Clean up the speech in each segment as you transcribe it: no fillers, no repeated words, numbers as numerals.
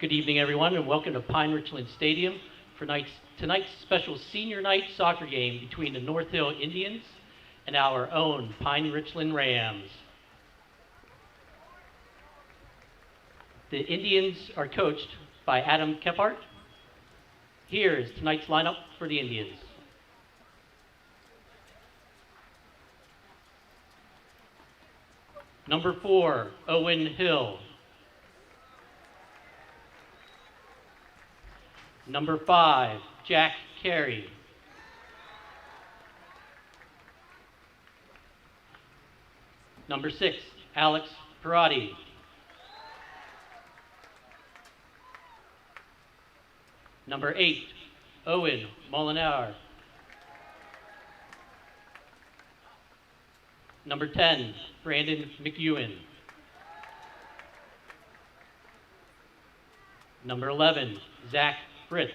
Good evening, everyone, and welcome to Pine-Richland Stadium for tonight's special senior night soccer game between the North Hill Indians and our own Pine-Richland Rams. The Indians are coached by Adam Kephart. Here is tonight's lineup for the Indians. Number 4, Owen Hill. Number 5, Jack Carey. Number 6, Alex Perotti. Number 8, Owen Molinar. Number 10, Brandon McEwen. Number 11, Zach Fritz.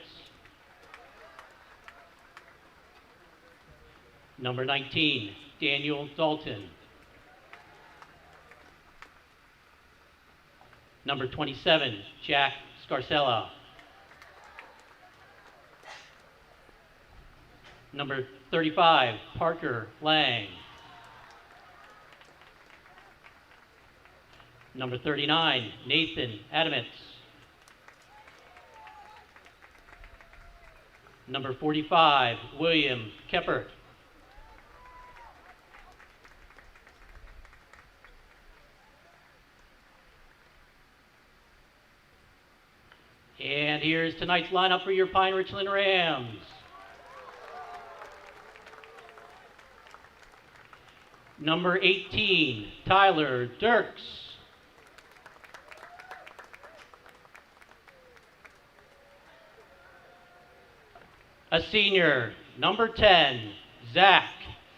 Number 19, Daniel Dalton. Number 27, Jack Scarcella. Number 35, Parker Lang. Number 39, Nathan Adamantz. Number 45, William Kephart. And here's tonight's lineup for your Pine-Richland Rams. Number 18, Tyler Dirks. A senior, number 10, Zach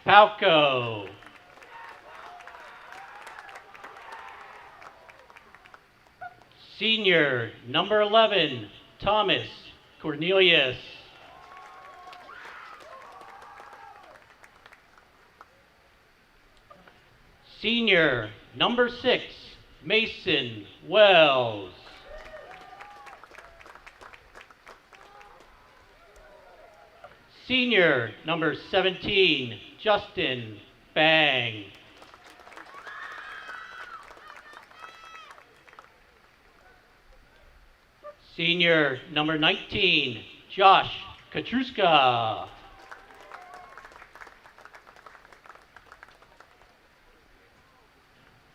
Palco. Senior, number 11, Thomas Cornelius. Senior, number 6, Mason Wells. Senior, number 17, Justin Bang. Senior, number 19, Josh Katruska.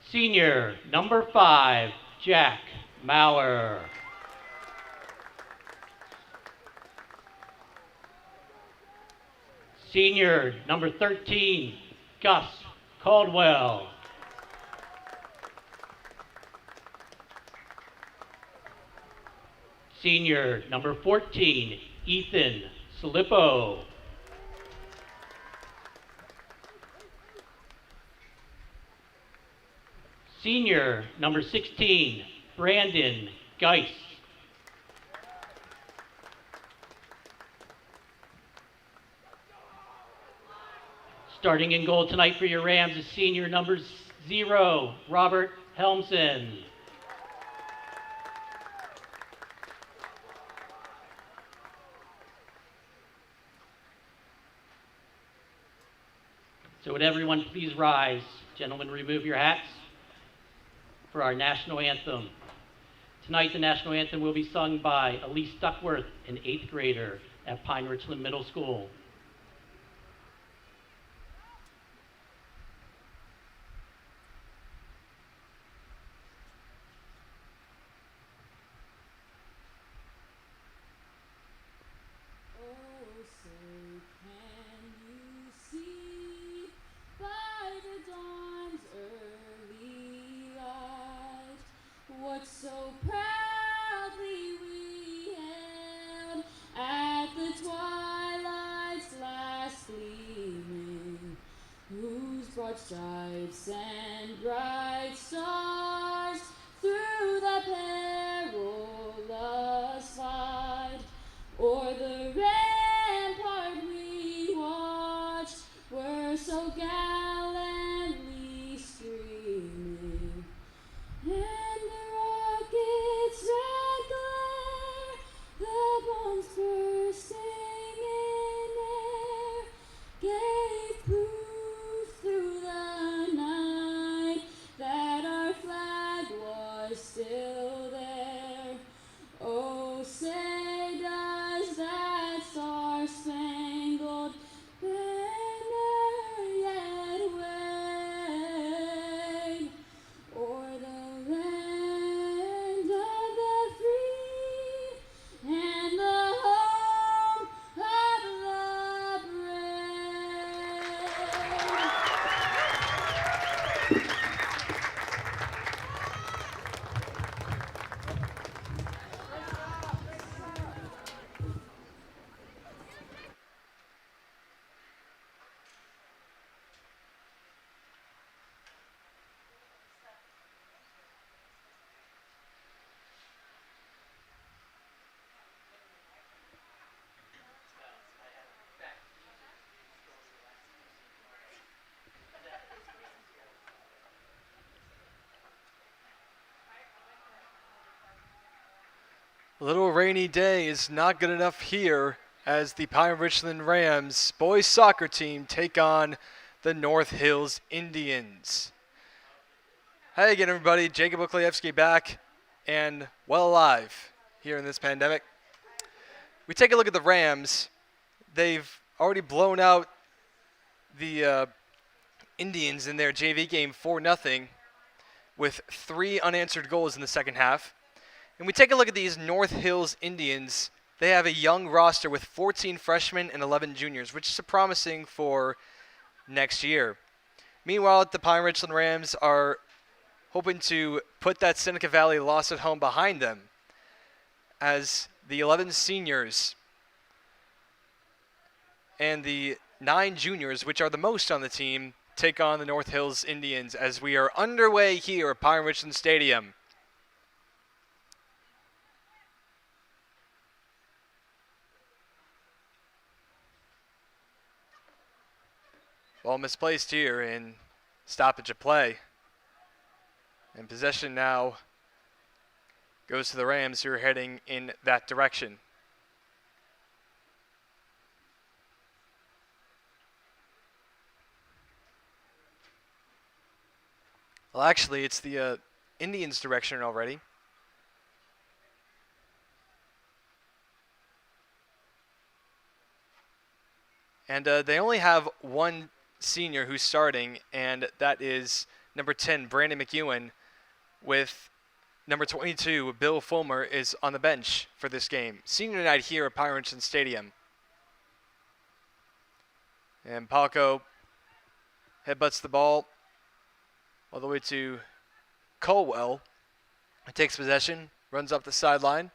Senior, number 5, Jack Maurer. Senior, number 13, Gus Caldwell. Senior, number 14, Ethan Salippo. Senior, number 16, Brandon Geis. Starting in goal tonight for your Rams is senior number 0, Robert Helmsen. So would everyone please rise? Gentlemen, remove your hats for our national anthem. Tonight, the national anthem will be sung by Elise Duckworth, an 8th grader at Pine-Richland Middle School. So proudly we hailed at the twilight's last gleaming, whose broad stripes and bright stars through the perilous fight o'er the rampart we watched were so gallantly streaming. And the rocket's red glare A little rainy day is not good enough here as the Pine-Richland Rams boys soccer team take on the North Hills Indians. Hey again, everybody. Jacob Mclean back and well alive here in this pandemic. We take a look at the Rams. They've already blown out the Indians in their JV game 4-0 with 3 unanswered goals in the second half. And we take a look at these North Hills Indians. They have a young roster with 14 freshmen and 11 juniors, which is promising for next year. Meanwhile, the Pine-Richland Rams are hoping to put that Seneca Valley loss at home behind them as the 11 seniors and the 9 juniors, which are the most on the team, take on the North Hills Indians as we are underway here at Pine-Richland Stadium. Ball misplaced here in stoppage of play. And possession now goes to the Rams, who are heading in that direction. Well, actually, it's the Indians' direction already. And they only have one senior who's starting, and that is number 10, Brandon McEwen, with number 22, Bill Fulmer, is on the bench for this game. Senior night here at Pine-Richland Stadium. And Palco headbutts the ball all the way to Colwell. He takes possession, runs up the sideline,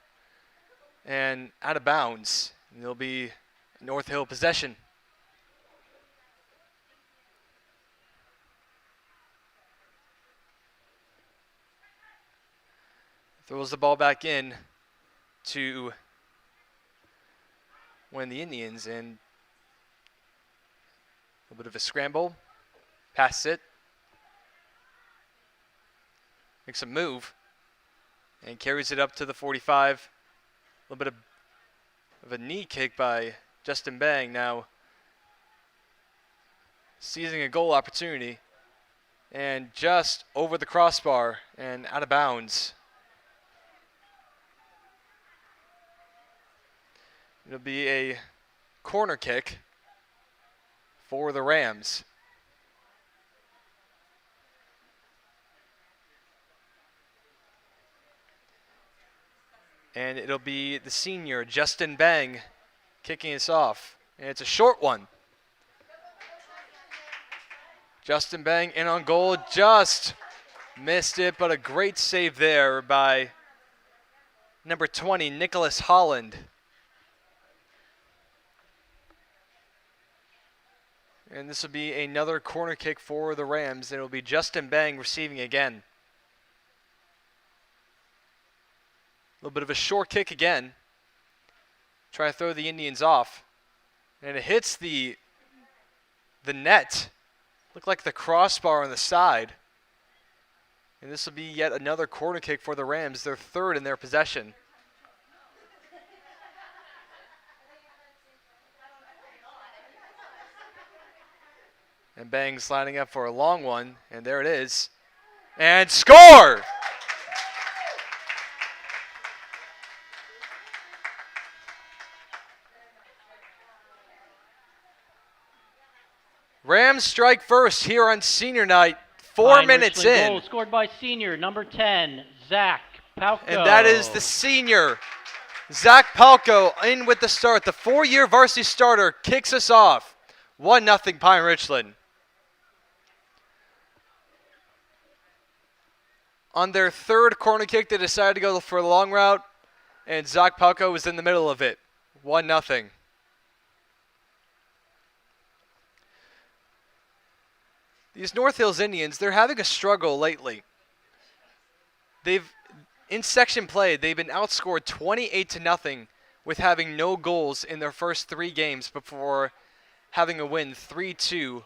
and out of bounds. And it'll be North Hill possession. Throws the ball back in to win the Indians, and a bit of a scramble. Passes it. Makes a move. And carries it up to the 45. A little bit of a knee kick by Justin Bang. Now seizing a goal opportunity. And just over the crossbar and out of bounds. It'll be a corner kick for the Rams. And it'll be the senior, Justin Bang, kicking us off. And it's a short one. Justin Bang in on goal, just missed it, but a great save there by number 20, Nicholas Holland. And this will be another corner kick for the Rams. And it will be Justin Bang receiving again. A little bit of a short kick again. Try to throw the Indians off. And it hits the net. Looked like the crossbar on the side. And this will be yet another corner kick for the Rams. Their third in their possession. And Bang's lining up for a long one. And there it is. And score! Rams strike first here on senior night. 4 minutes in. Goal scored by senior, number 10, Zach Palco. And that is the senior, Zach Palco, in with the start. The 4-year varsity starter kicks us off. 1-0 Pine-Richland. On their third corner kick, they decided to go for a long route, and Zach Palco was in the middle of it. 1-0. These North Hills Indians, they're having a struggle lately. In section play, they've been outscored 28-0 with having no goals in their first 3 games before having a win 3-2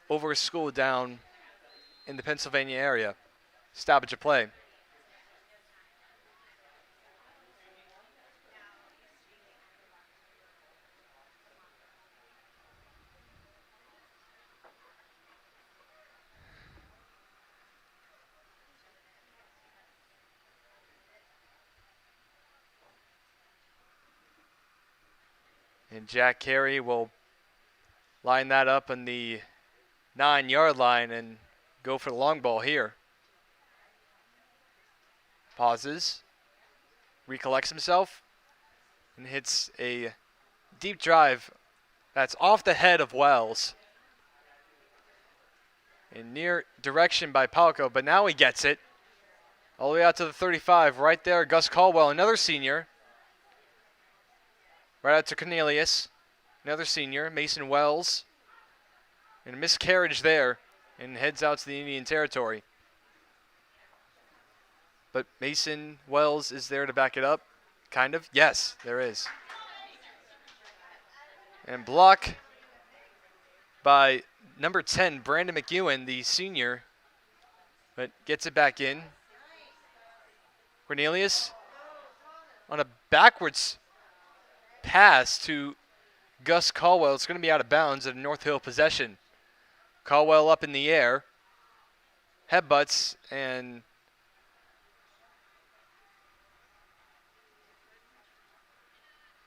over a school down in the Pennsylvania area. Stoppage of play. And Jack Carey will line that up on the 9-yard line and go for the long ball here. Pauses, recollects himself, and hits a deep drive that's off the head of Wells. In near direction by Palco, but now he gets it. All the way out to the 35, right there, Gus Caldwell, another senior. Right out to Cornelius, another senior, Mason Wells. And a miscarriage there, and heads out to the Indian territory. But Mason Wells is there to back it up, kind of. Yes, there is. And block by number 10, Brandon McEwen, the senior, but gets it back in. Cornelius on a backwards pass to Gus Caldwell. It's going to be out of bounds at a North Hill possession. Caldwell up in the air, headbutts, and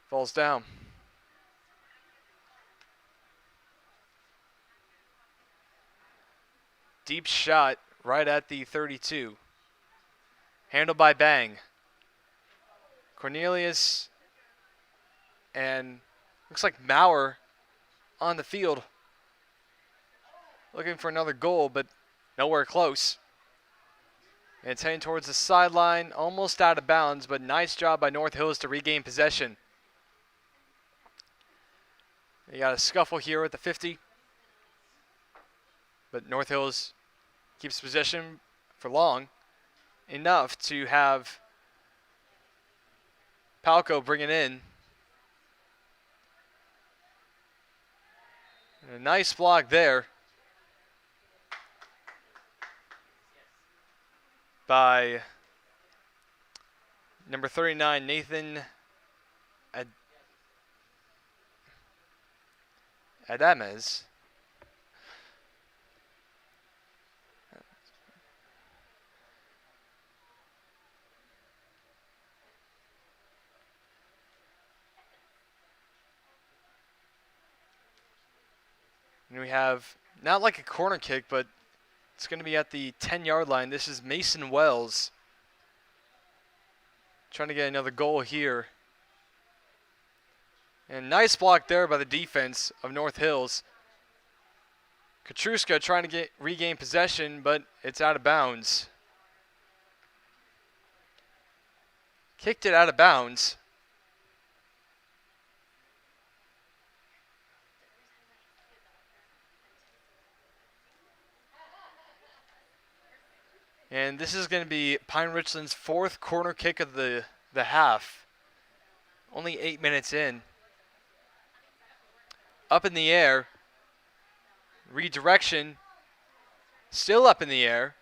falls down. Deep shot right at the 32. Handled by Bang. Cornelius and looks like Maurer on the field looking for another goal, but nowhere close. And it's heading towards the sideline, almost out of bounds, but nice job by North Hills to regain possession. You got a scuffle here at the 50, but North Hills keeps possession for long, enough to have Palco bring it in. And a nice block there by number 39, Nathan Adames. And we have not like a corner kick, but it's going to be at the 10-yard line. This is Mason Wells trying to get another goal here. And nice block there by the defense of North Hills. Katruska trying to regain possession, but it's out of bounds. Kicked it out of bounds. And this is going to be Pine-Richland's 4th corner kick of the half. Only 8 minutes in. Up in the air. Redirection. Still up in the air.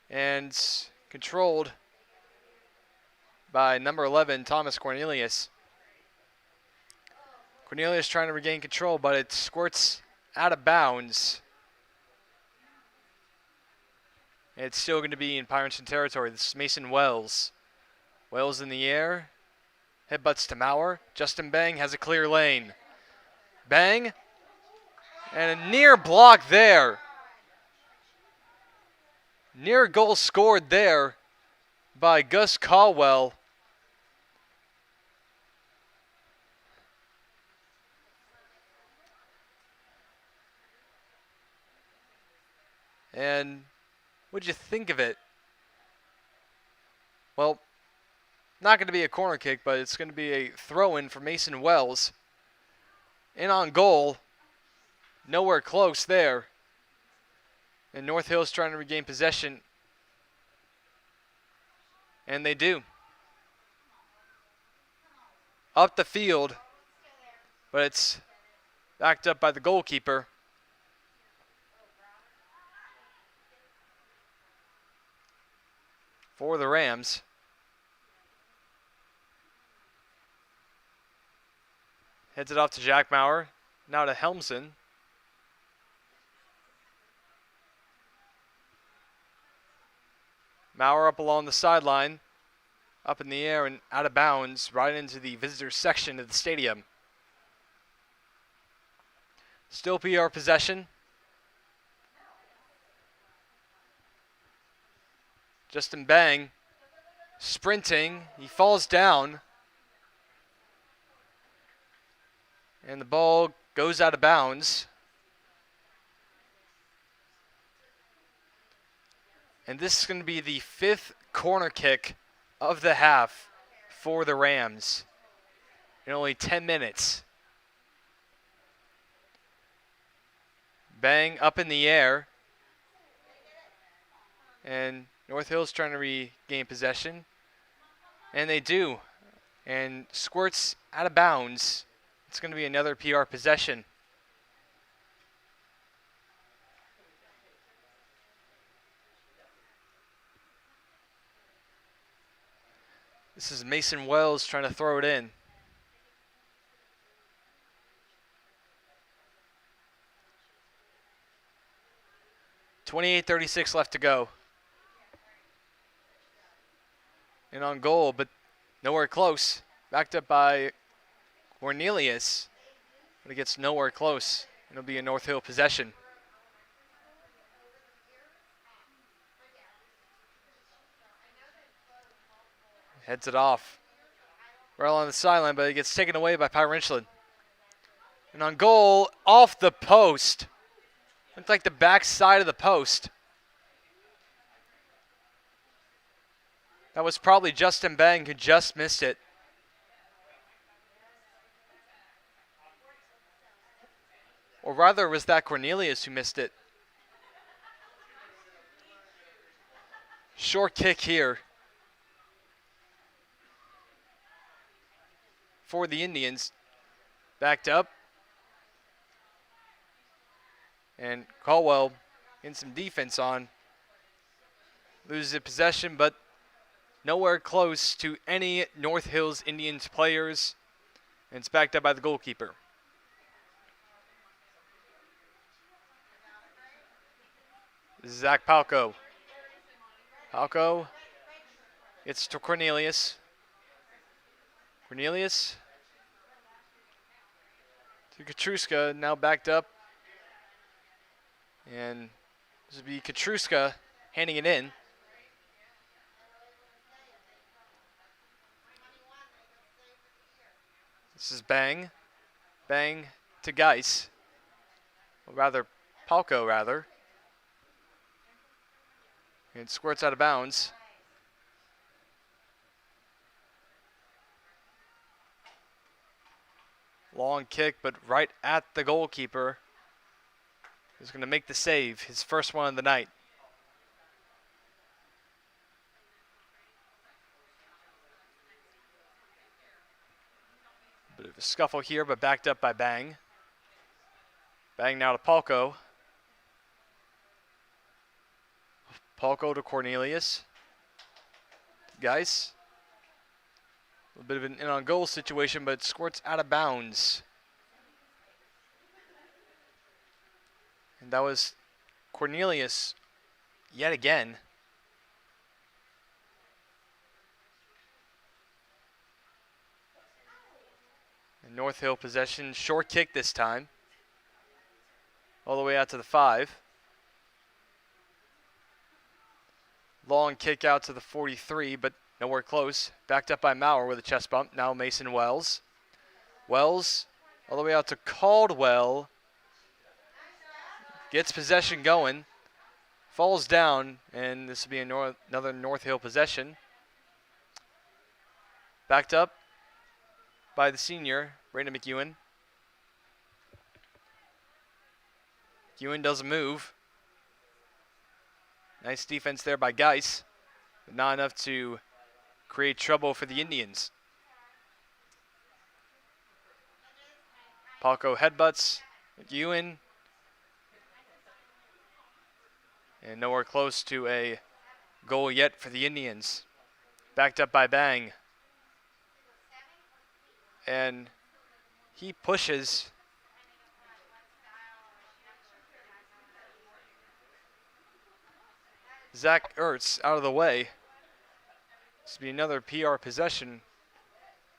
And controlled by number 11, Thomas Cornelius. Cornelius trying to regain control, but it squirts out of bounds. It's still going to be in Pine-Richland territory. This is Mason Wells. Wells in the air. Headbutts to Maurer. Justin Bang has a clear lane. Bang. And a near block there. Near goal scored there by Gus Caldwell. And what'd you think of it? Well, not going to be a corner kick, but it's going to be a throw-in for Mason Wells. In on goal. Nowhere close there. And North Hill's trying to regain possession. And they do. Up the field. But it's backed up by the goalkeeper. For the Rams. Heads it off to Jack Maurer. Now to Helmsen. Maurer up along the sideline. up in the air and out of bounds right into the visitor section of the stadium. Still PR possession. Justin Bang sprinting. He falls down. And the ball goes out of bounds. And this is going to be the 5th corner kick of the half for the Rams in only 10 minutes. Bang up in the air. And North Hill's trying to regain possession. And they do. And squirts out of bounds. It's going to be another PR possession. This is Mason Wells trying to throw it in. .38:36 left to go. And on goal, but nowhere close. Backed up by Cornelius, but it gets nowhere close. It'll be a North Hill possession. Heads it off. Well on the sideline, but it gets taken away by Pine-Richland. And on goal, off the post. Looked like the back side of the post. That was probably Justin Bang who just missed it. Or rather, was that Cornelius who missed it? Short kick here for the Indians. Backed up. And Caldwell in some defense on. Loses the possession, but nowhere close to any North Hills Indians players. And it's backed up by the goalkeeper. Zach Palco. Palco. It's to Cornelius. Cornelius. To Katruska, now backed up. And this will be Katruska handing it in. This is Bang. Bang to Geis. Or rather, Palco, rather. And squirts out of bounds. Long kick, but right at the goalkeeper. He's going to make the save, his first one of the night. Bit of a scuffle here, but backed up by Bang. Bang now to Palco. Palco to Cornelius. Geis. A little bit of an in-on-goal situation, but squirts out of bounds. And that was Cornelius yet again. And North Hill possession, short kick this time. All the way out to the 5. Long kick out to the 43, but nowhere close. Backed up by Maurer with a chest bump. Now Mason Wells. Wells all the way out to Caldwell. Gets possession going. Falls down, and this will be another North Hill possession. Backed up by the senior, Brandon McEwen. McEwen doesn't move. Nice defense there by Geis, but not enough to create trouble for the Indians. Palco headbutts McEwen. And nowhere close to a goal yet for the Indians. Backed up by Bang. And he pushes. Zach Ertz out of the way. This will be another PR possession.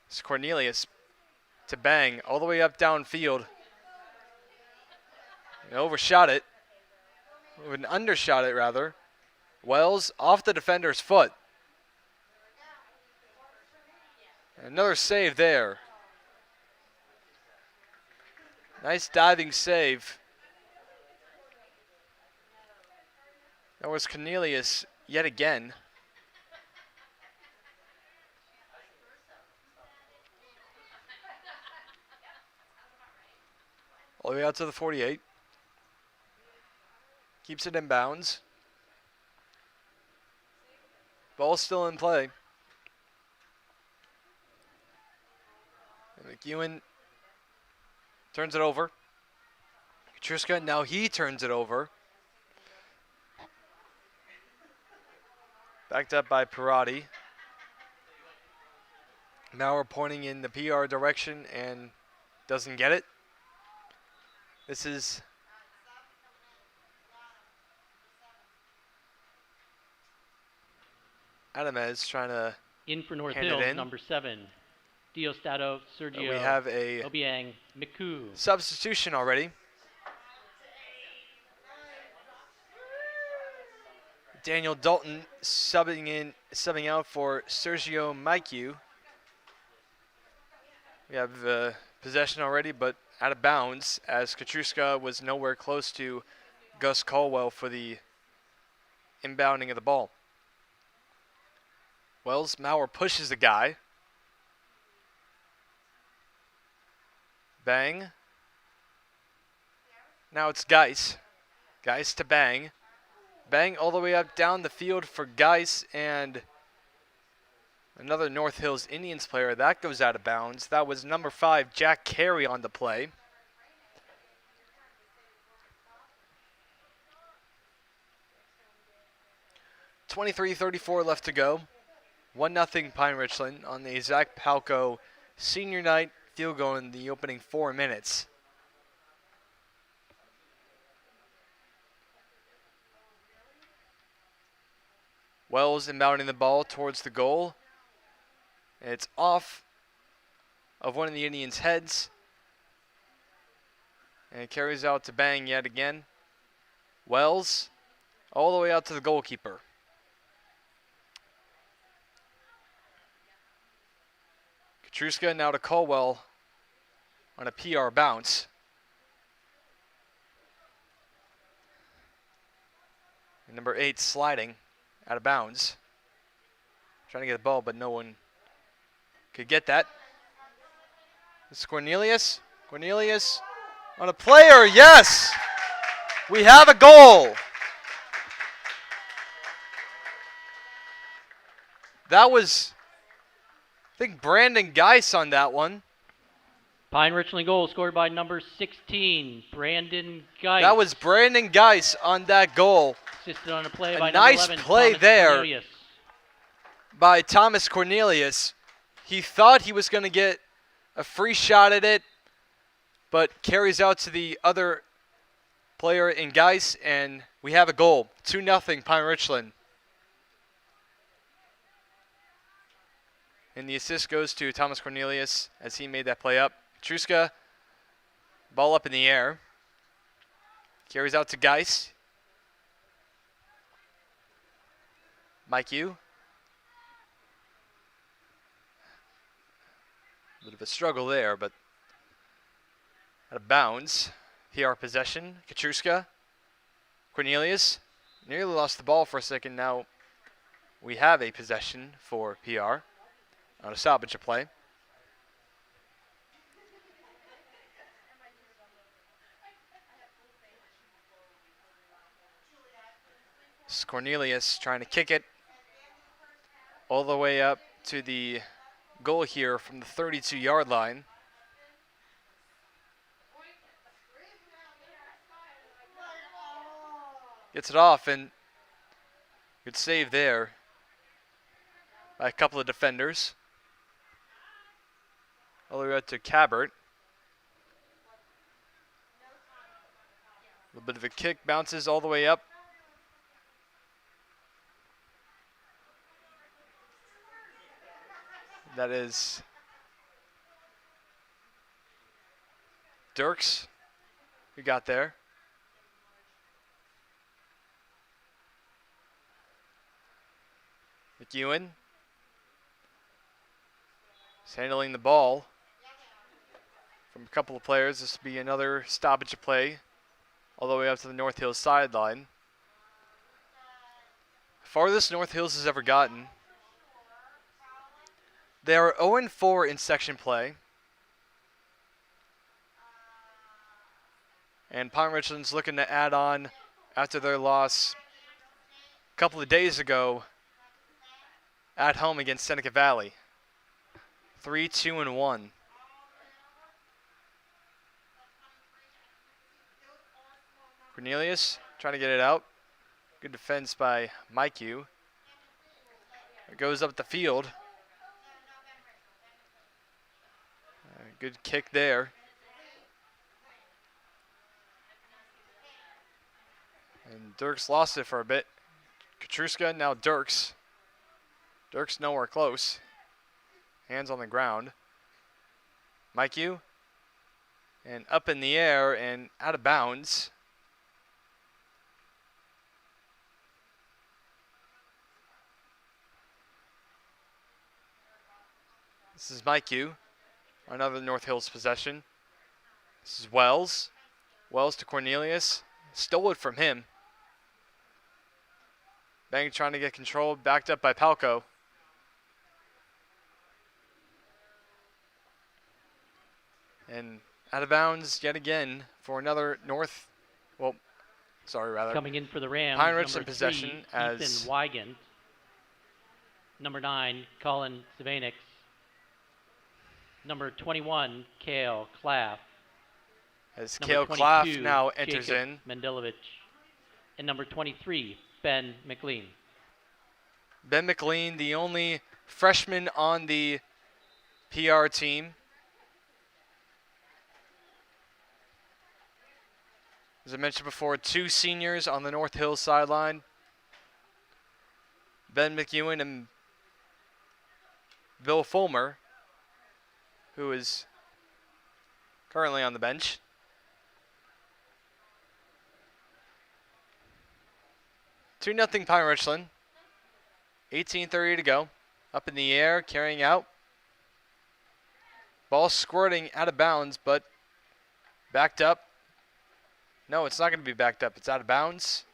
It's Cornelius to Bang all the way up downfield. He overshot it. Or an undershot it, rather. Wells off the defender's foot. Another save there. Nice diving save. That was Cornelius yet again. All the way out to the 48. Keeps it in bounds. Ball's still in play. And McEwen turns it over. Katriska, now he turns it over. Backed up by Pirati. Now we're pointing in the PR direction and doesn't get it. This is Adamez trying to In for North hand it Hills, in. number 7. Diostato, Sergio, We have a Obiang, Miku. substitution already. Daniel Dalton subbing out for Sergio Miku. We have possession already, but out of bounds as Katruska was nowhere close to Gus Caldwell for the inbounding of the ball. Wells Maurer pushes the guy. Bang. Now it's Geis. Geis to Bang. Bang all the way up down the field for Geis and another North Hills Indians player. That goes out of bounds. That was number 5, Jack Carey, on the play. .23:34 left to go. 1-0 Pine-Richland on the Zach Palco senior night field goal in the opening 4 minutes. Wells inbounding the ball towards the goal. It's off of one of the Indians' heads. And it carries out to Bang yet again. Wells all the way out to the goalkeeper. Katruska now to Caldwell on a PR bounce. And number 8 sliding out of bounds. Trying to get the ball, but no one could get that. This is Cornelius. Cornelius on a player, yes! We have a goal. That was, I think, Brandon Geis on that one. Pine-Richland goal scored by number 16, Brandon Geis. That was Brandon Geis on that goal. Assisted on a play A by nice number 11, play Thomas there. Cornelius. By Thomas Cornelius. He thought he was going to get a free shot at it, but carries out to the other player in Geis, and we have a goal. 2-0 Pine-Richland. And the assist goes to Thomas Cornelius as he made that play up. Truska, ball up in the air. Carries out to Geis. Mike Yu. A bit of a struggle there, but out of bounds. PR possession. Katruska. Cornelius nearly lost the ball for a second. Now we have a possession for PR on a stoppage of play. This is Cornelius trying to kick it all the way up to the goal here from the 32-yard line. Gets it off, and good save there by a couple of defenders. All the way out to Cabert. A little bit of a kick, bounces all the way up. That is Dirks, who got there. McEwen is handling the ball from a couple of players. This will be another stoppage of play all the way up to the North Hills sideline. Farthest North Hills has ever gotten. They are 0-4 in section play. And Pine-Richland's looking to add on after their loss a couple of days ago at home against Seneca Valley. 3-2-1. Cornelius trying to get it out. Good defense by Mikey. It goes up the field. Good kick there. And Dirks lost it for a bit. Katruska, now Dirks. Dirks nowhere close. Hands on the ground. Mikey. And up in the air and out of bounds. This is Mikey. Another North Hills possession. This is Wells. Wells to Cornelius. Stole it from him. Bang trying to get control, backed up by Palco. And out of bounds yet again for another Coming in for the Rams, Pine-Richland number possession 3, as Ethan Wygant. Number 9, Colin Savanix. Number 21, Kale Claff. as Number Kale Claff 22, now enters Jacob in. Mendelovich. And number 23, Ben Mclean. Ben Mclean, the only freshman on the PR team. As I mentioned before, 2 seniors on the North Hills sideline. Ben McEwen and Bill Fulmer, who is currently on the bench. Two 0 Pine-Richland. 18:30 to go. Up in the air, carrying out. Ball squirting out of bounds, but backed up. No, it's not going to be backed up. It's out of bounds.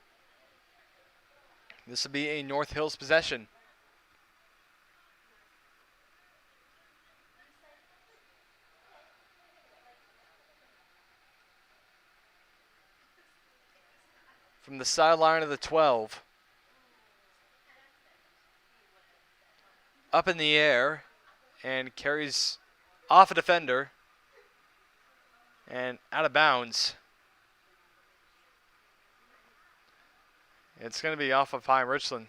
This will be a North Hills possession. From the sideline of the 12. Up in the air and carries off a defender and out of bounds. It's going to be off of Pine-Richland.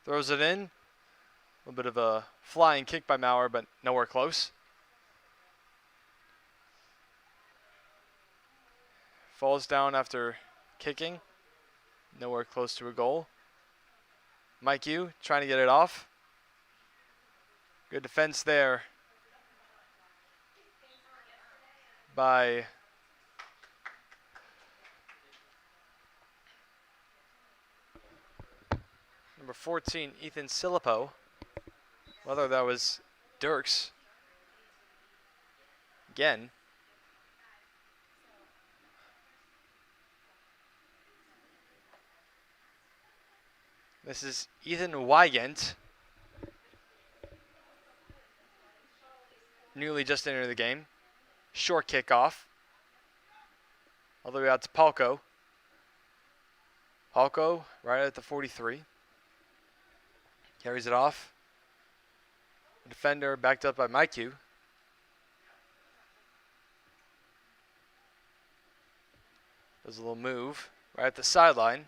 Throws it in. A little bit of a flying kick by Maurer, but nowhere close. Falls down after kicking. Nowhere close to a goal. Mike Yu trying to get it off. Good defense there by number 14, Ethan Silipo. Whether that was Dirks. Again. This is Ethan Wygant. Newly just entered the game. Short kickoff. All the way out to Palco. Palco right at the 43. Carries it off. Defender backed up by Mikey. Does a little move right at the sideline.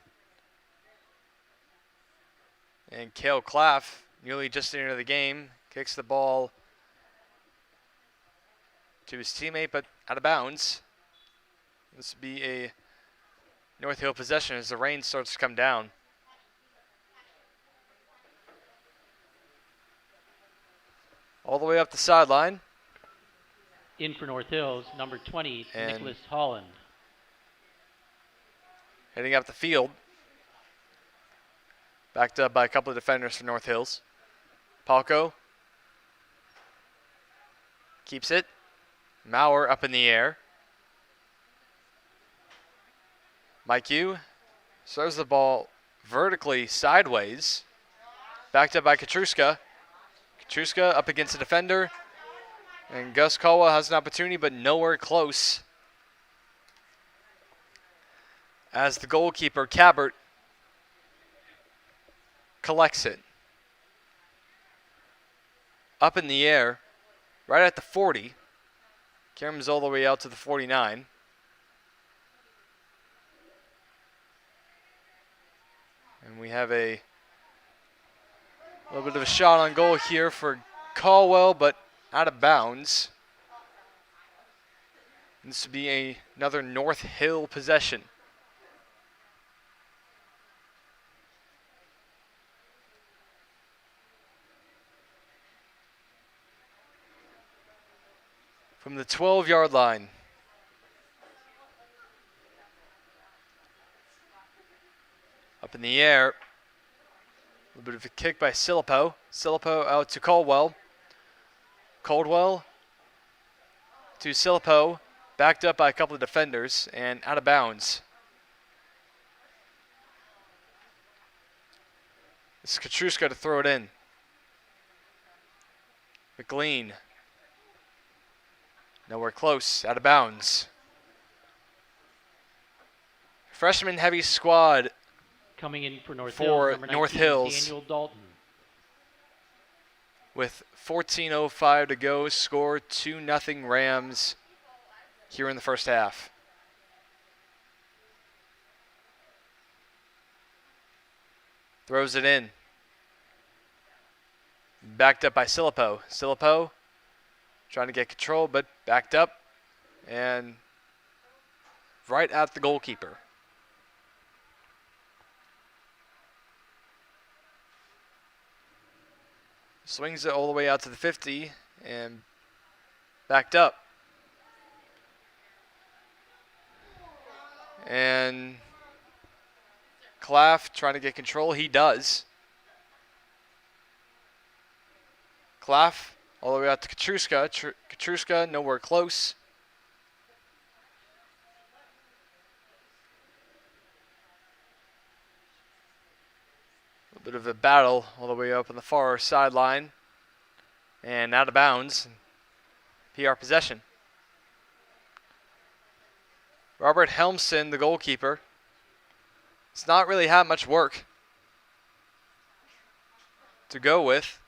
And Kale Claff, newly just entered the game, kicks the ball to his teammate, but out of bounds. This will be a North Hill possession as the rain starts to come down. All the way up the sideline. In for North Hills, number 20, And Nicholas Holland. Heading up the field. Backed up by a couple of defenders for North Hills. Palco keeps it. Maurer up in the air. Mike Yu serves the ball vertically sideways. Backed up by Katruska. Katruska up against the defender. And Gus Caldwell has an opportunity, but nowhere close. As the goalkeeper, Cabert, collects it. Up in the air, right at the 40. Carries all the way out to the 49. And we have a little bit of a shot on goal here for Caldwell, but out of bounds. This would be another North Hill possession. From the 12-yard line. Up in the air. A little bit of a kick by Silipo. Silipo out to Caldwell. Caldwell to Silipo. Backed up by a couple of defenders and out of bounds. This is Katruska to throw it in. Mclean. Nowhere close, out of bounds. Freshman heavy squad Coming in for North for Hills, number 19, North Hills. Daniel Dalton. With 14:05 to go, score 2-0 Rams here in the first half. Throws it in. Backed up by Silipo. Silipo trying to get control, but backed up and right at the goalkeeper. Swings it all the way out to the 50 and backed up. And Claff trying to get control. He does. Claff all the way out to Katruska. Katruska nowhere close. A bit of a battle all the way up on the far sideline. And out of bounds. PR possession. Robert Helmson, the goalkeeper. It's not really had much work to go with.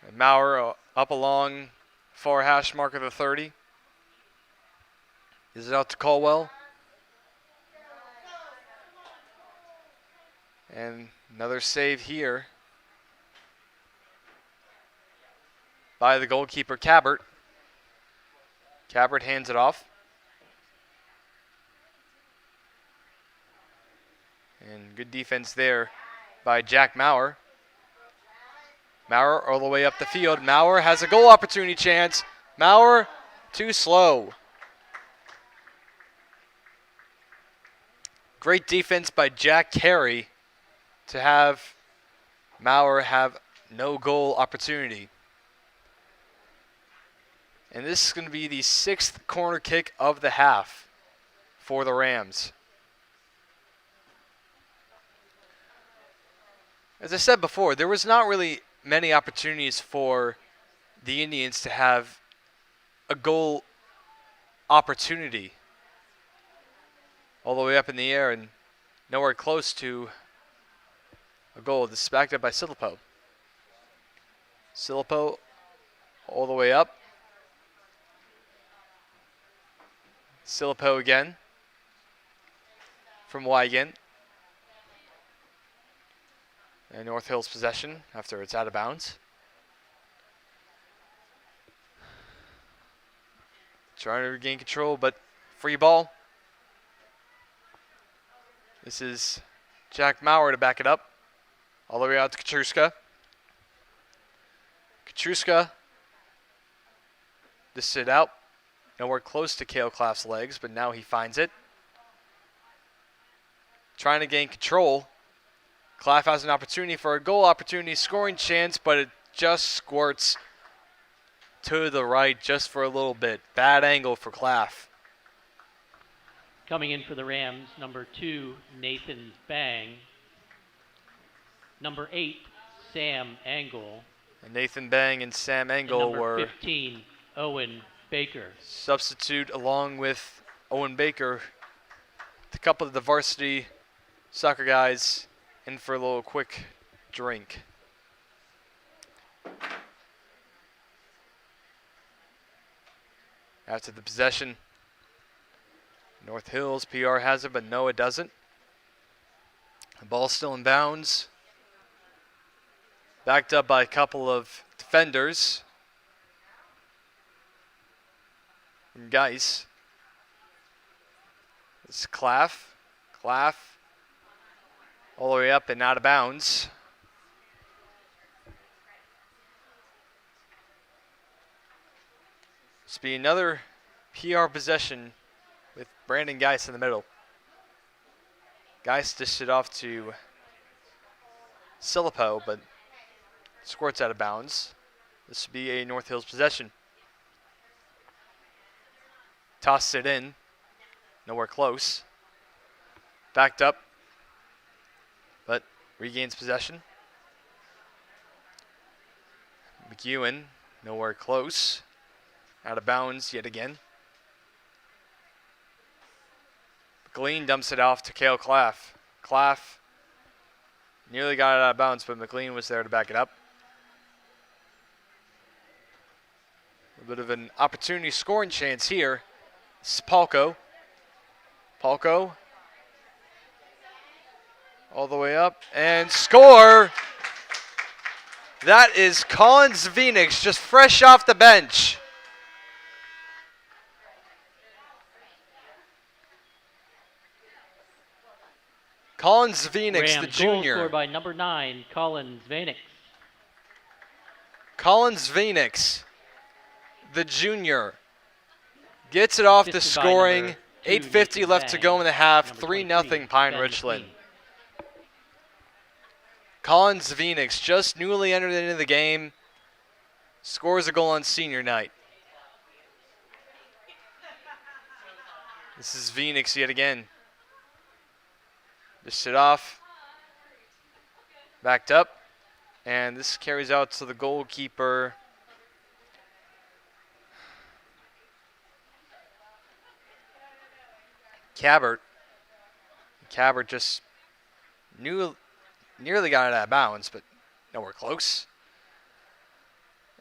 And Maurer up along far hash mark of the 30. Is it out to Caldwell? And another save here by the goalkeeper, Cabert. Cabert hands it off. And good defense there by Jack Maurer. Maurer all the way up the field. Maurer has a goal opportunity chance. Maurer too slow. Great defense by Jack Carey to have Maurer have no goal opportunity. And this is going to be the 6th corner kick of the half for the Rams. As I said before, there was not really many opportunities for the Indians to have a goal opportunity all the way up in the air and nowhere close to a goal. This is backed up by Silipo. Silipo all the way up. Silipo again from Wygant. And North Hill's possession after it's out of bounds. trying to regain control, but free ball. This is Jack Maurer to back it up. All the way out to Katruska. Katruska to sit out. Nowhere close to Kale Claff's legs, but now he finds it. Trying to gain control. Claff has an opportunity for a goal opportunity, scoring chance, but it just squirts to the right just for a little bit. Bad angle for Claff. Coming in for the Rams, number 2, Nathan Bang. Number 8, Sam Engel. And Nathan Bang and Sam Engel and number were 15, Owen Baker. Substitute along with Owen Baker. A couple of the varsity soccer guys in for a little quick drink. After the possession, North Hills, PR has it, but no, it doesn't. The ball's still in bounds. Backed up by a couple of defenders. From Geis. It's Claff. Claff. All the way up and out of bounds. This will be another PR possession with Brandon Geis in the middle. Geis dished it off to Silipo, but squirts out of bounds. This will be a North Hills possession. Tosses it in. Nowhere close. Backed up, but regains possession. McEwen, nowhere close. Out of bounds yet again. McLean dumps it off to Cale Claff. Claff nearly got it out of bounds, but McLean was there to back it up. A bit of an opportunity scoring chance here. This is Palko. Palko. All the way up and score. That is Collins Phoenix just fresh off the bench. Collins Phoenix, the Rams junior. Goal scored by number 9, Collins Phoenix. Collins Phoenix, the junior, gets it off the Assisted by scoring. number 2, 8:50 Nathan left to Bang. go in the half. Number 3-0 23, Pine-Richland. Ben Collins Phoenix, just newly entered into the game, scores a goal on senior night. This is Phoenix yet again. Just sit off. Backed up. And this carries out to the goalkeeper. Cabert. Cabert just nearly got it out of bounds, but nowhere close.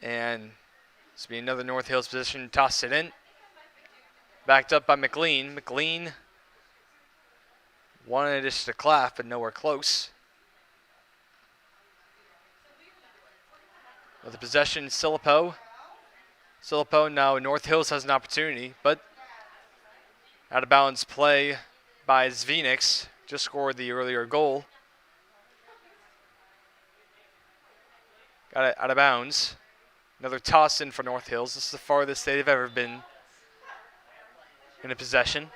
And this will be another North Hills position. Toss it in. Backed up by McLean. McLean wanted it to Claff, but nowhere close. With the possession, Silipo. Silipo now North Hills has an opportunity, but out of bounds play by Phoenix. Just scored the earlier goal. Got it out of bounds. Another toss in for North Hills. This is the farthest they've ever been in a possession.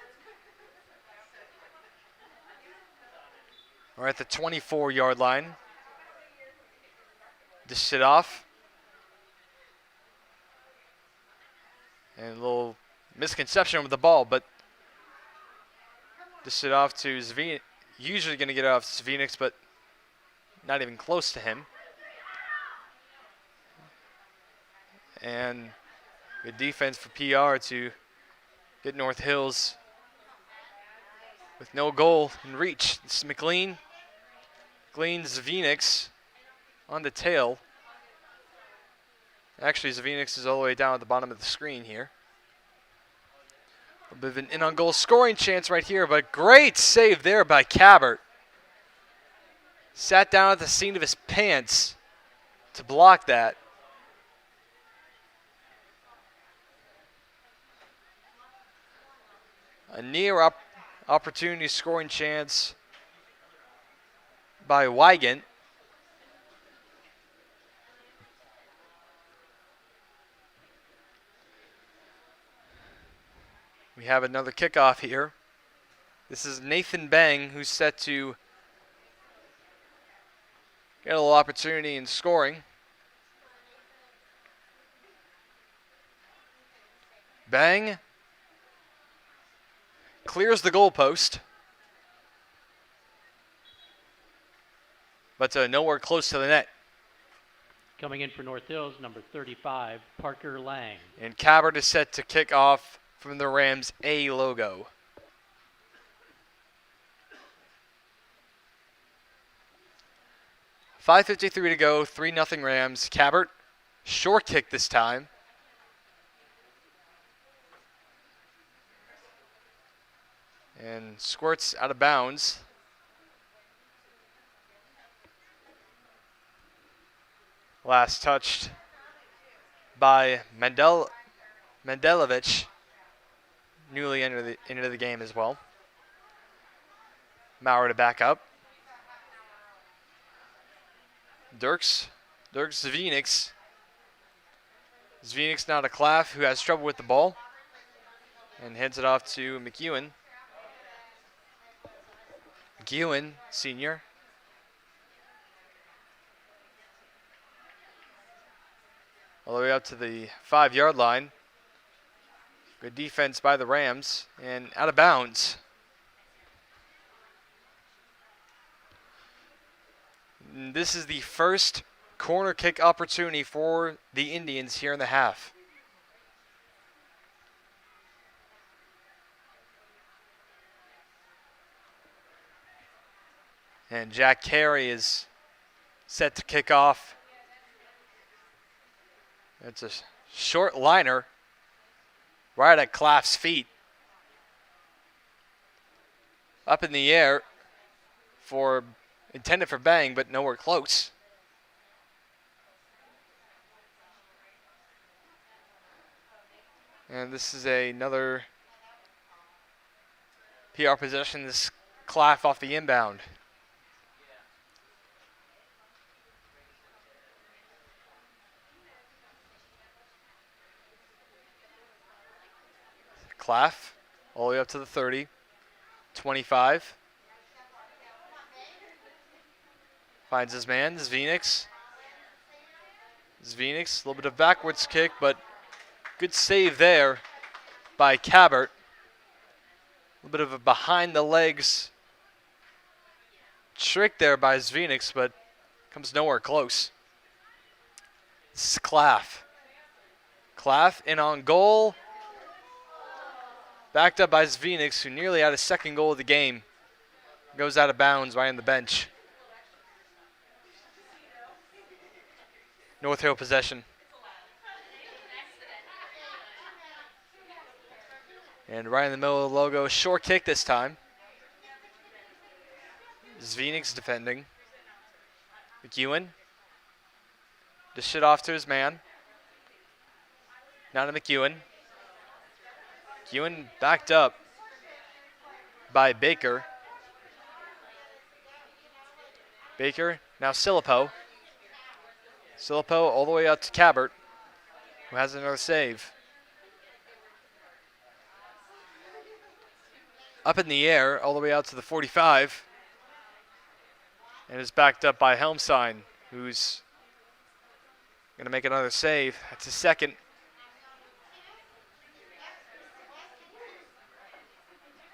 We're at the 24-yard line. Dish it off. And a little misconception with the ball, but dish it off to Zvinic. Usually going to get it off to Phoenix, but not even close to him. And good defense for PR to get North Hills with no goal in reach. This is McLean. McLean, Phoenix on the tail. Actually, Phoenix is all the way down at the bottom of the screen here. A bit of an in-on-goal scoring chance right here, but great save there by Cabert. Sat down at the seat of his pants to block that. A near opportunity scoring chance by Wygant. We have another kickoff here. This is Nathan Bang, who's set to get a little opportunity in scoring. Bang clears the goalpost, but nowhere close to the net. Coming in for North Hills, number 35, Parker Lang. And Cabot is set to kick off from the Rams A logo. .5:53 to go, 3-0 Rams. Cabot, short kick this time. And squirts out of bounds. Last touched by Mendelovich, newly entered into the game as well. Maurer to back up. Dirks Zvinix. Zvinix now to Claff, who has trouble with the ball. And heads it off to McEwen. McEwen, senior. All the way up to the 5-yard line. Good defense by the Rams. And out of bounds. And this is the first corner kick opportunity for the Indians here in the half. And Jack Carey is set to kick off. It's a short liner right at Claff's feet. Up in the air intended for Bang, but nowhere close. And this is another PR possession. This Claff off the inbound. Claff all the way up to the 30, 25. Finds his man, Zvinix. Zvinix, a little bit of backwards kick, but good save there by Cabot. A little bit of a behind the legs trick there by Zvinix, but comes nowhere close. This is Claff. Claff in on goal. Backed up by Zvinix, who nearly had his second goal of the game. Goes out of bounds right on the bench. North Hill possession. And right in the middle of the logo, short kick this time. Zvinix defending. McEwen. Dish it off to his man. Now to McEwen. McEwen backed up by Baker. Baker, now Silipo. Silipo all the way out to Cabot, who has another save. Up in the air, all the way out to the 45. And is backed up by Helmstein, who's going to make another save. That's his second.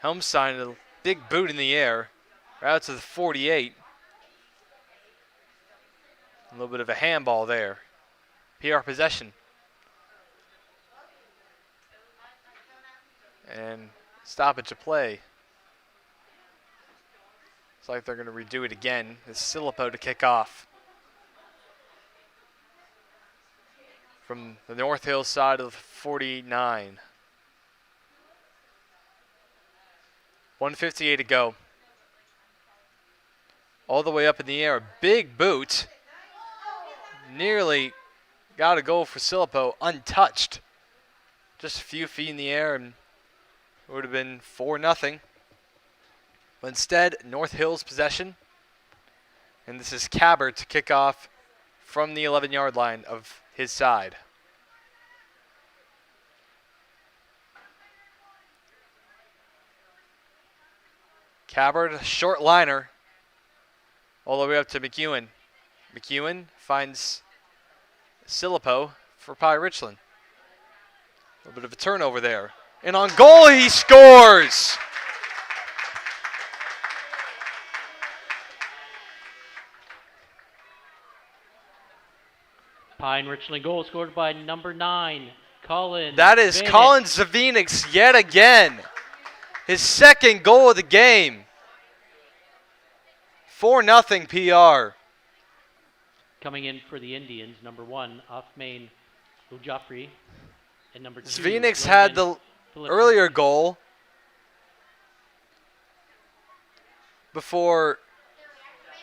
Helmstein, a big boot in the air, right out to the 48. A little bit of a handball there. PR possession. And stoppage of play. It's like they're going to redo it again. It's Silipo to kick off. From the North Hill side of 49. 1:58 to go. All the way up in the air. Big boot. Nearly got a goal for Silipo, untouched. Just a few feet in the air and It would have been 4-0. But instead, North Hills possession. And this is Cabert to kick off from the 11-yard line of his side. Cabert, a short liner, all the way up to McEwen. McEwen finds Silipo for Pine-Richland. A little bit of a turnover there. And on goal, he scores! Pine-Richland goal scored by number 9, Colin. That is Vanek. Colin Zavinix yet again. His second goal of the game. 4-0 PR. Coming in for the Indians, number 1, Othmane Ujafri, and number 2, Zavinix had the Phillips. earlier goal before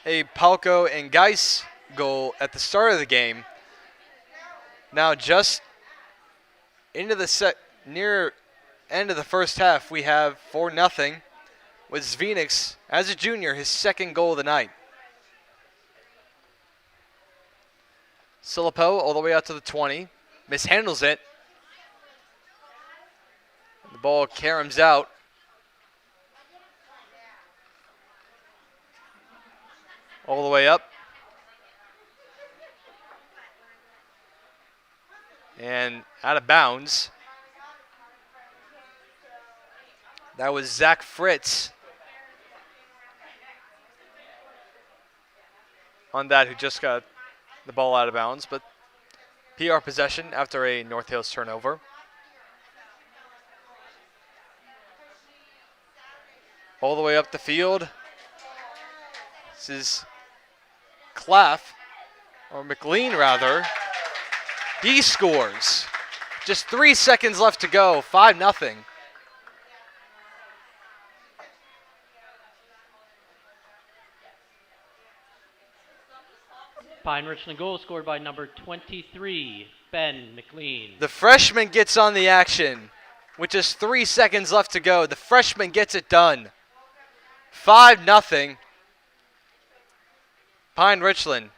a Palco and Geis goal at the start of the game. Now just into the near end of the first half, we have 4-0 with Zavinix as a junior, his second goal of the night. Silipo all the way out to the 20, mishandles it. The ball caroms out. All the way up. And out of bounds. That was Zach Fritz on that, who just got the ball out of bounds. But PR possession after a North Hills turnover. All the way up the field. This is Claff, or Mclean rather. He scores. Just 3 seconds left to go, 5-0. Pine-Richland goal scored by number 23, Ben Mclean. The freshman gets on the action with just 3 seconds left to go. The freshman gets it done. 5-0. Pine-Richland.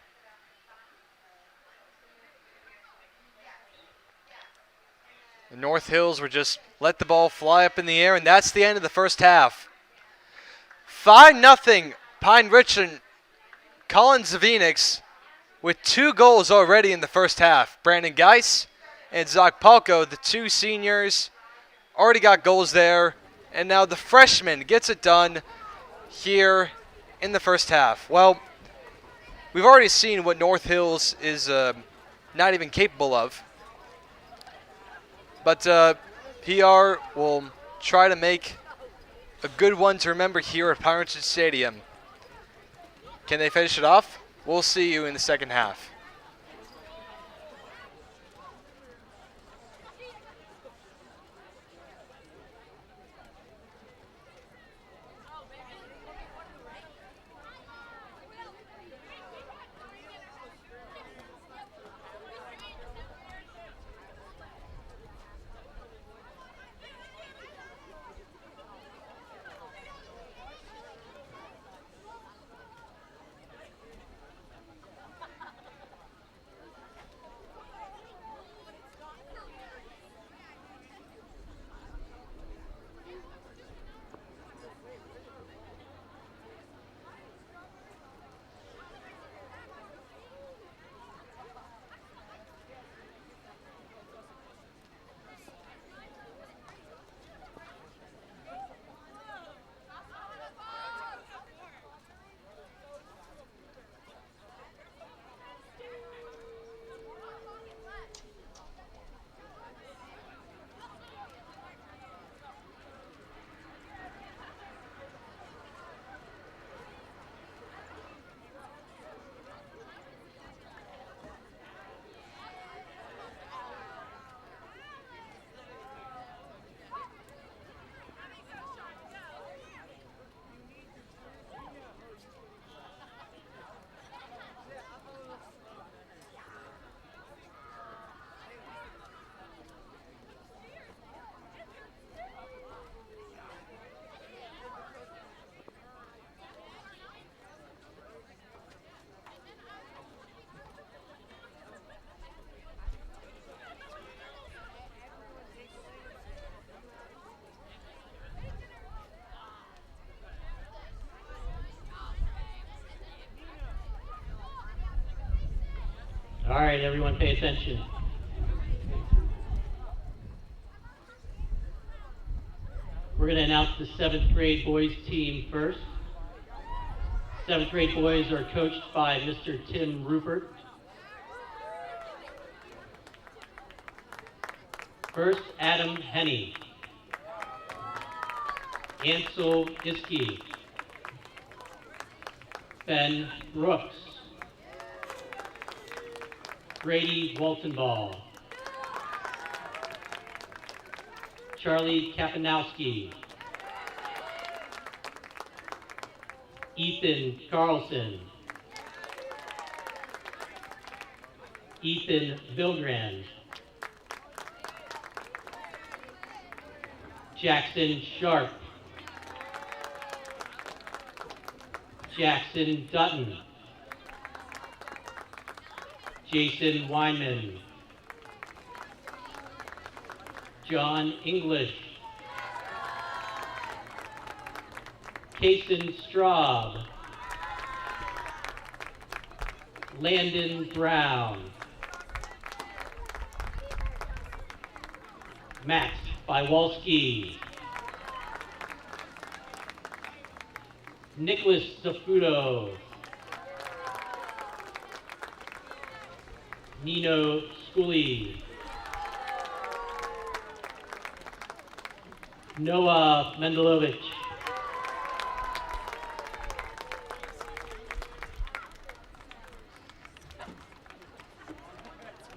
The North Hills were just let the ball fly up in the air, and that's the end of the first half. 5-0 Pine-Richland. Colin Zavinix with 2 goals already in the first half. Brandon Geis and Zach Palco, the 2 seniors, already got goals there. And now the freshman gets it done here in the first half. Well, we've already seen what North Hills is not even capable of. But PR will try to make a good one to remember here at Pine-Richland Stadium. Can they finish it off? We'll see you in the second half. All right, everyone pay attention. We're going to announce the 7th grade boys team first. 7th grade boys are coached by Mr. Tim Rupert. First, Adam Henney. Ansel Iskey. Ben Brooks. Grady Waltenball. Charlie Kapanowski. Ethan Carlson. Ethan Vilgrand. Jackson Sharp. Jackson Dutton. Jason Weinman. John English. Kason Straub. Landon Brown. Max Bywalski. Nicholas Safuto. Nino Schooley. Noah Mendelovich.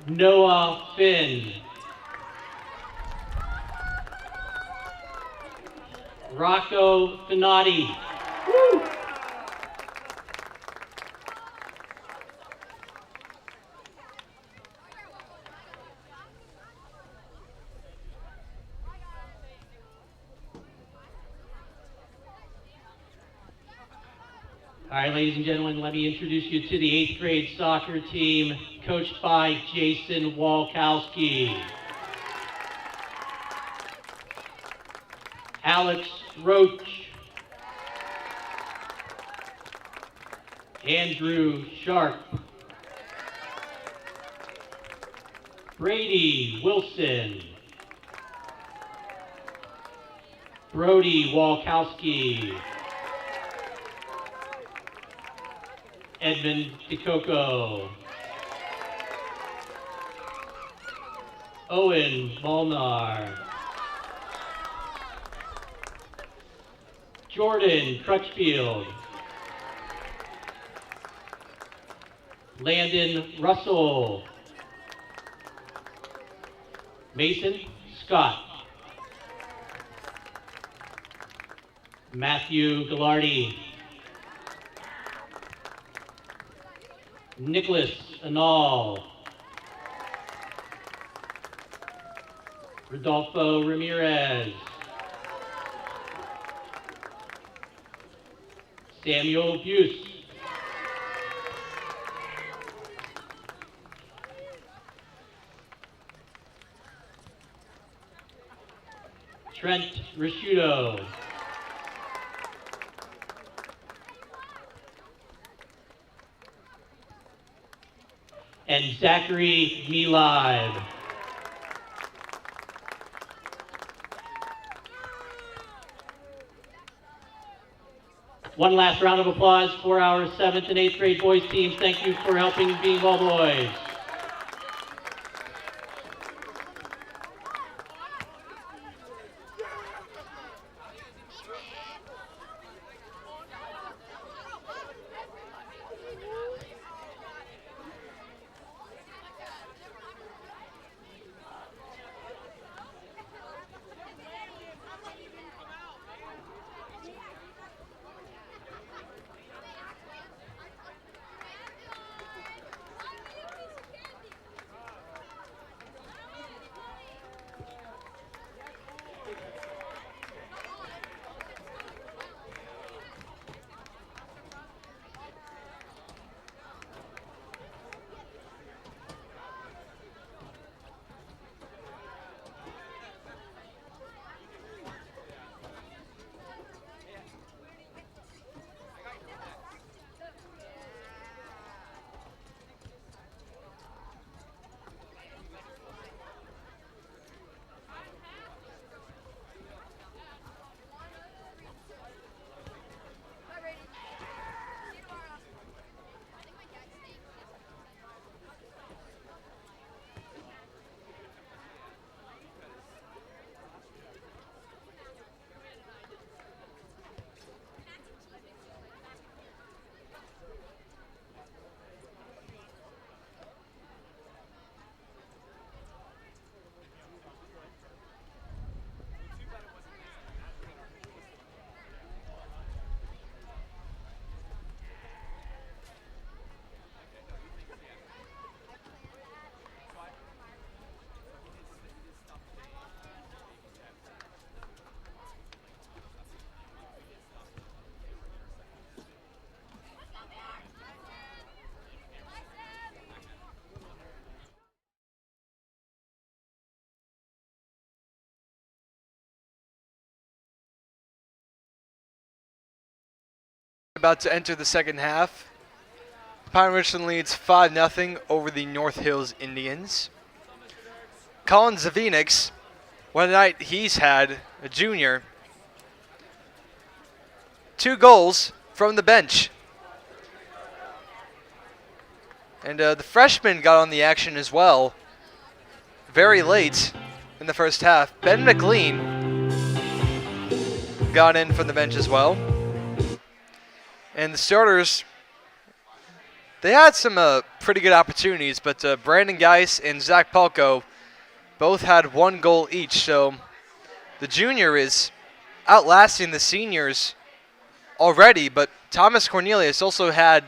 Noah Finn. Rocco Finati. Woo! All right, ladies and gentlemen, let me introduce you to the 8th grade soccer team coached by Jason Walkowski. Alex Roach. Andrew Sharp. Brady Wilson. Brody Walkowski. Edmund DeCoco. Owen Molnar. Jordan Crutchfield. Landon Russell. Mason Scott. Matthew Gallardi. Nicholas Anal. Rodolfo Ramirez. Samuel Buse. Trent Risciuto. And Zachary Melide. One last round of applause for our 7th and 8th grade boys teams. Thank you for helping Being Ball Boys. about to enter the second half. Pine-Richland leads 5-0 over the North Hills Indians. Colin Zavinix, what a night he's had, a junior. 2 goals from the bench. And the freshman got on the action as well, very late in the first half. Ben Mclean got in from the bench as well. And the starters, they had some pretty good opportunities, but Brandon Geis and Zach Palco both had 1 goal each. So the junior is outlasting the seniors already, but Thomas Cornelius also had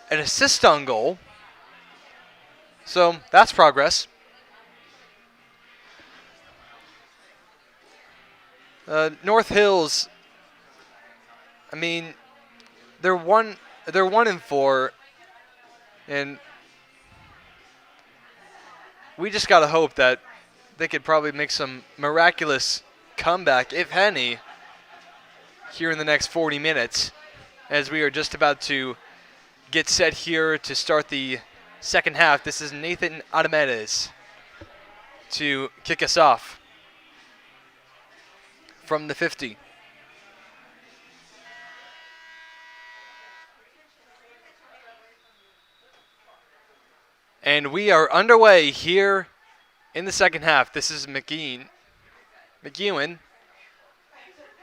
an assist on goal. So that's progress. North Hills, I mean, they're 1-4, and we just gotta hope that they could probably make some miraculous comeback, if any, here in the next 40 minutes, as we are just about to get set here to start the second half. This is Nathan Adamedes to kick us off from the 50. And we are underway here in the second half. This is McEwen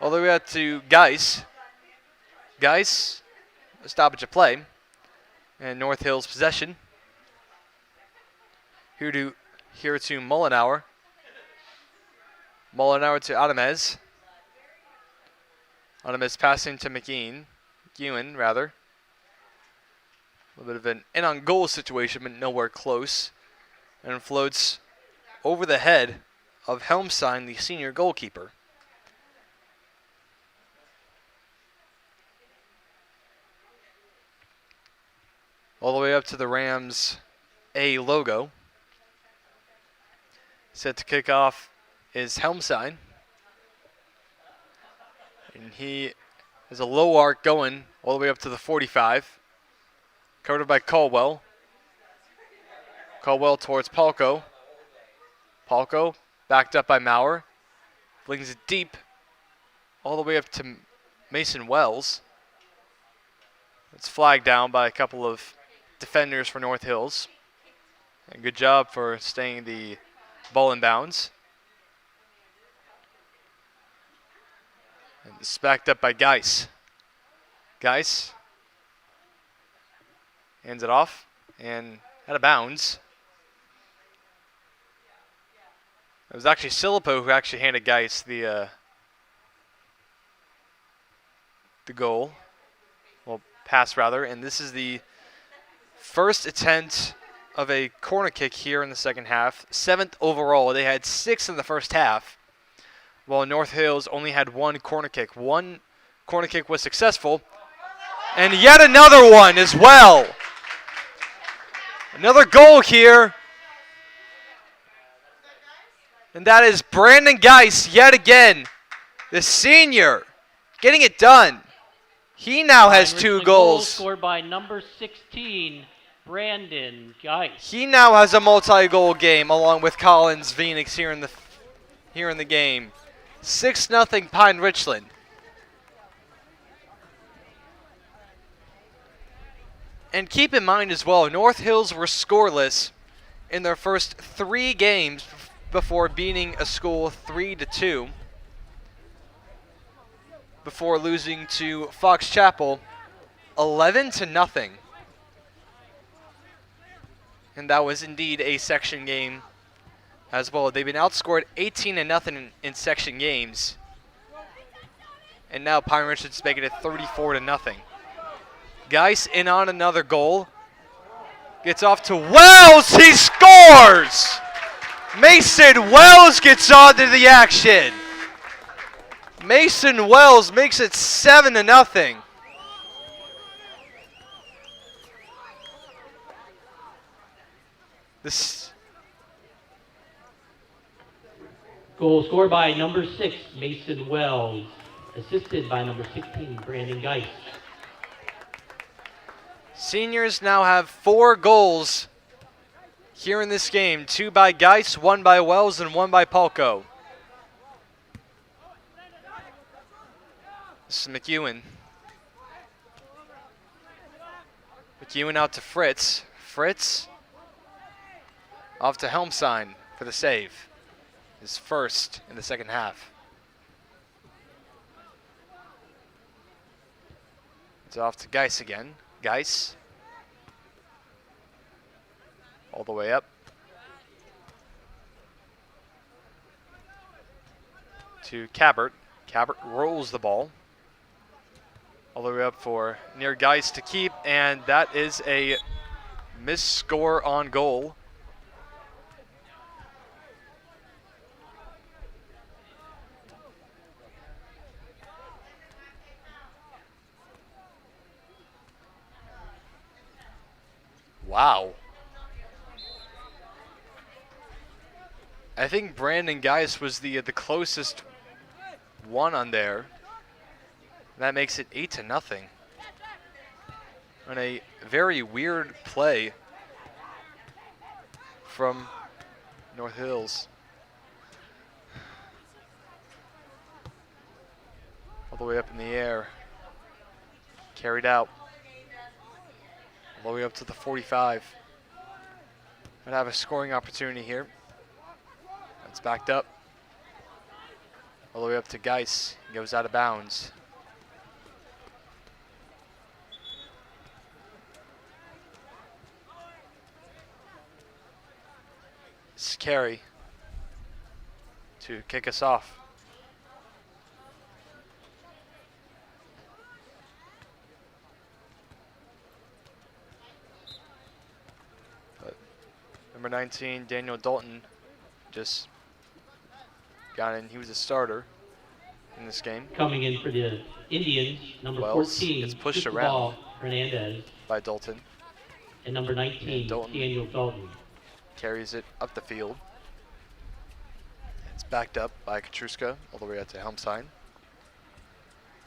all the way out to Geis. Geis, a stoppage of play. And North Hills possession. Here to Mullenauer. Mullenauer to Adamez. Adamez passing to McEwen, rather. A little bit of an in-on-goal situation, but nowhere close. And floats over the head of Helmstein, the senior goalkeeper. All the way up to the Rams A logo. Set to kick off is Helmstein. And he has a low arc going all the way up to the 45. Covered by Caldwell. Caldwell towards Palco. Palco backed up by Maurer. Flings it deep all the way up to Mason Wells. It's flagged down by a couple of defenders for North Hills. And good job for staying the ball in bounds. And it's backed up by Geis. Geis hands it off and out of bounds. It was actually Silipo who actually handed Geis the goal. Well, pass rather. And this is the first attempt of a corner kick here in the second half. 7th overall. They had 6 in the first half, while North Hills only had 1 corner kick. 1 corner kick was successful. And yet another one as well. Another goal here. And that is Brandon Geis yet again. The senior getting it done. He now has 2 goals. Scored by number 16, Brandon Geis. He now has a multi-goal game along with Collins Phoenix here in the game. 6-0 Pine-Richland. And keep in mind as well, North Hills were scoreless in their first 3 games before beating a school 3-2. Before losing to Fox Chapel 11-0. And that was indeed a section game as well. They've been outscored 18-0 in section games. And now Pine-Richland's making it 34-0. Geis in on another goal. Gets off to Wells. He scores! Mason Wells gets onto the action. Mason Wells makes it 7-0. This Goal scored by number 6, Mason Wells. Assisted by number 16, Brandon Geis. Seniors now have 4 goals here in this game. 2 by Geis, 1 by Wells, and 1 by Palco. This is McEwen. McEwen out to Fritz. Fritz off to Helmstein for the save. His first in the second half. It's off to Geis again. Geis. All the way up. To Cabert. Cabert rolls the ball. All the way up for near Geis to keep, and that is a missed score on goal. Wow. I think Brandon Geis was the closest one on there. That makes it 8-0. On a very weird play from North Hills. All the way up in the air. Carried out. All the way up to the 45. Might have a scoring opportunity here. It's backed up. All the way up to Geis. Goes out of bounds. This is Carey to kick us off. But number 19, Daniel Dalton, just got in. He was a starter in this game. Coming in for the Indians, number Wells 14, gets pushed Cristobal around Hernandez, by Dalton. and number 19, And Dalton. Daniel Dalton. Carries it up the field. It's backed up by Katruska all the way out to Helmstein.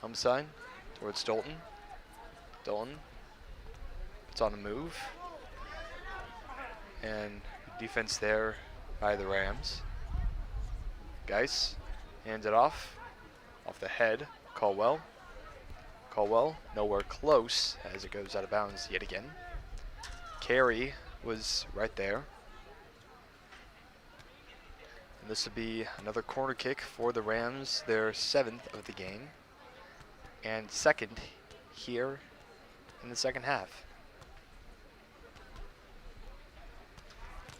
Helmstein towards Dalton. Dalton puts on a move. And defense there by the Rams. Geis hands it off the head. Caldwell. Caldwell nowhere close as it goes out of bounds yet again. Carey was right there. And this would be another corner kick for the Rams, their 7th of the game, and 2nd here in the second half.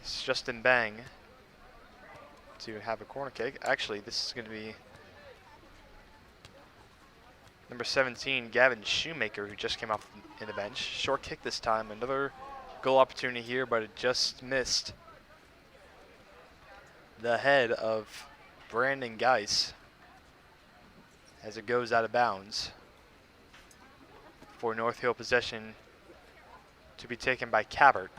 It's Justin Bang to have a corner kick. Actually, this is going to be number 17, Gavin Shoemaker, who just came off in the bench. Short kick this time. Another goal opportunity here, but it just missed the head of Brandon Geis as it goes out of bounds for North Hill possession to be taken by Cabert.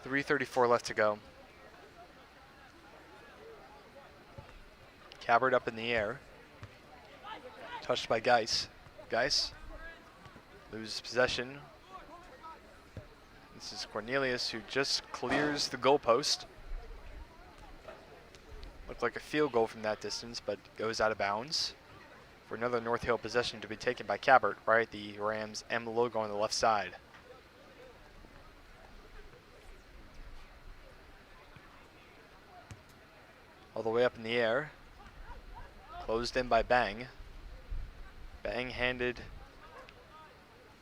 3:34 left to go. Cabert up in the air. Touched by Geis. Geis loses possession. This is Cornelius, who just clears the goalpost. Looked like a field goal from that distance, but goes out of bounds for another North Hill possession to be taken by Cabert, right at the Rams M logo on the left side. All the way up in the air. Closed in by Bang. Bang handed the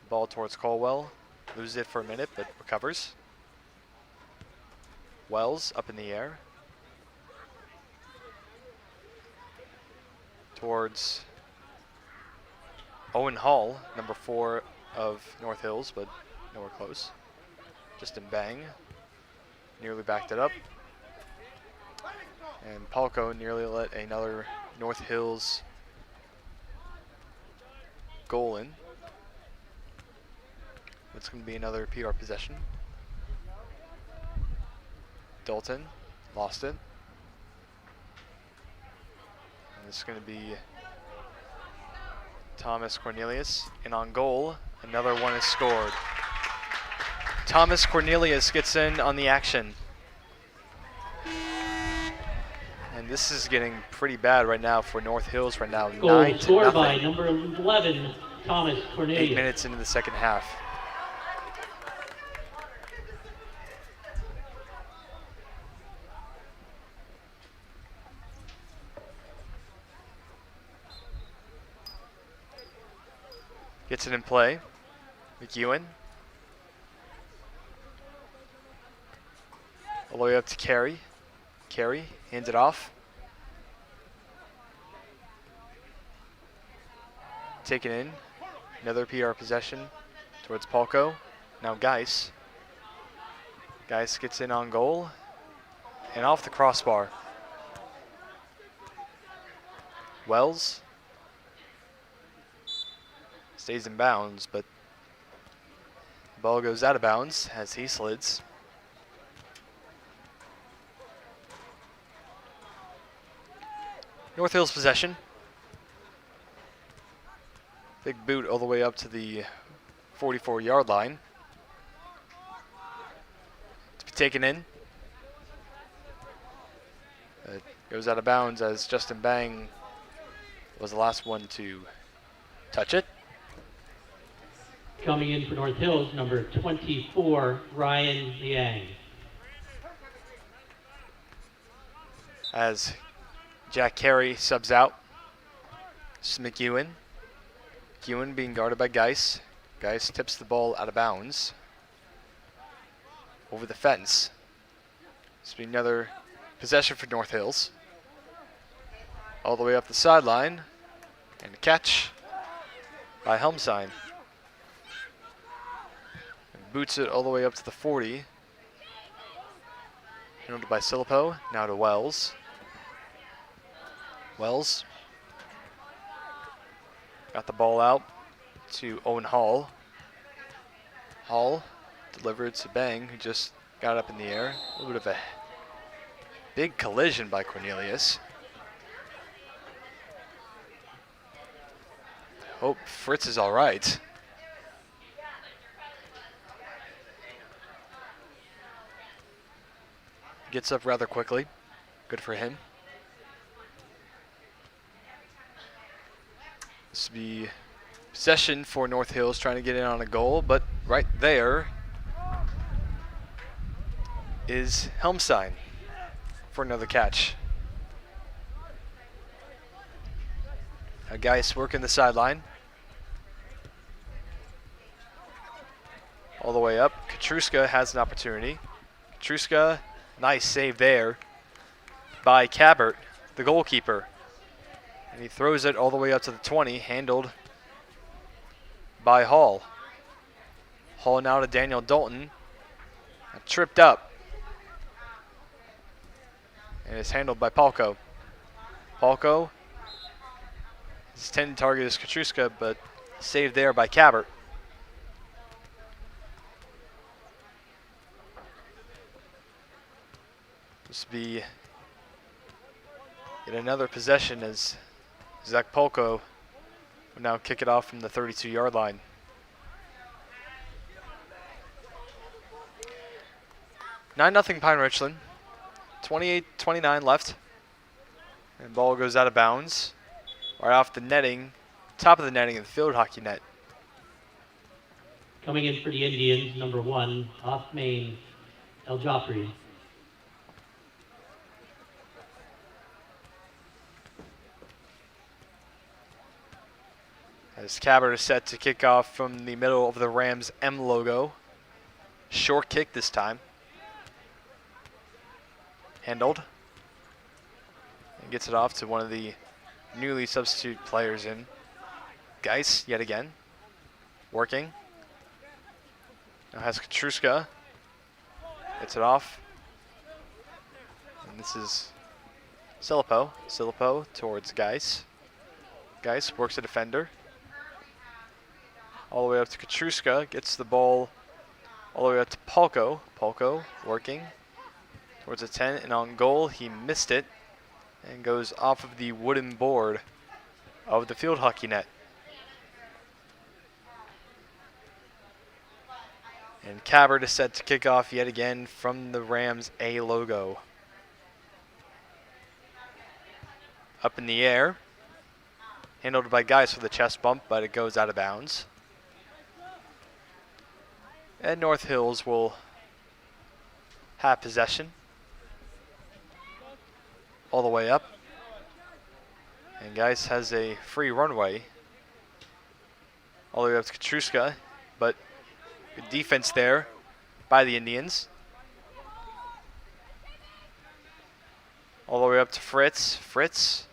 ball towards Caldwell. Loses it for a minute, but recovers. Wells up in the air. Towards Owen Hall, number 4 of North Hills, but nowhere close. Justin Bang nearly backed it up. And Palco nearly let another North Hills goal in. It's going to be another PR possession. Dalton lost it. And it's going to be Thomas Cornelius. And on goal, another one is scored. Thomas Cornelius gets in on the action. And this is getting pretty bad right now for North Hills right now. Goal 9-0. scored by number 11, Thomas 8 Cornelius. minutes into the second half. Gets it in play. McEwen. All the way up to Carey. Carey hands it off. Taken in. Another PR possession towards Palco. Now Geis. Geis gets in on goal. And off the crossbar. Wells. Stays in bounds, but the ball goes out of bounds as he slids. North Hills possession. Big boot all the way up to the 44-yard line. To be taken in. It goes out of bounds as Justin Bang was the last one to touch it. Coming in for North Hills, number 24, Ryan Liang. As Jack Carey subs out. This is McEwen. McEwen being guarded by Geis. Geis tips the ball out of bounds. Over the fence. This will be another possession for North Hills. All the way up the sideline. And a catch by Helmstein. And boots it all the way up to the 40. Handled by Silipo. Now to Wells. Wells got the ball out to Owen Hall. Hall delivered to Bang, who just got up in the air. A little bit of a big collision by Cornelius. Hope Fritz is all right. Gets up rather quickly. Good for him. This will be possession for North Hills, trying to get in on a goal, but right there is Helmstein for another catch. A Geis working the sideline. All the way up. Katruska has an opportunity. Katruska, nice save there by Cabert, the goalkeeper. And he throws it all the way up to the 20, handled by Hall. Hall now to Daniel Dalton. Tripped up. And it's handled by Palco. Palco, his 10 target is Katruska, but saved there by Cabert. This will be yet another possession as Zach Polko will now kick it off from the 32-yard line. (9-0) Pine-Richland. 28-29 left. And ball goes out of bounds. Right off the netting, top of the netting of the field hockey net. Coming in for the Indians, number 1, off main, El Joffrey. As Cabert is set to kick off from the middle of the Rams M logo. Short kick this time. Handled. And gets it off to one of the newly substitute players in. Geis yet again. Working. Now has Katruska. Gets it off. And this is Silipo. Silipo towards Geis. Geis works a defender. All the way up to Katruska, gets the ball all the way up to Palco. Palco working towards a 10, and on goal, he missed it and goes off of the wooden board of the field hockey net. And Cabert is set to kick off yet again from the Rams A logo. Up in the air. Handled by Geis with a chest bump, but it goes out of bounds. And North Hills will have possession. All the way up. And Geis has a free runway. All the way up to Katruska, but good defense there by the Indians. All the way up to Fritz. Fritz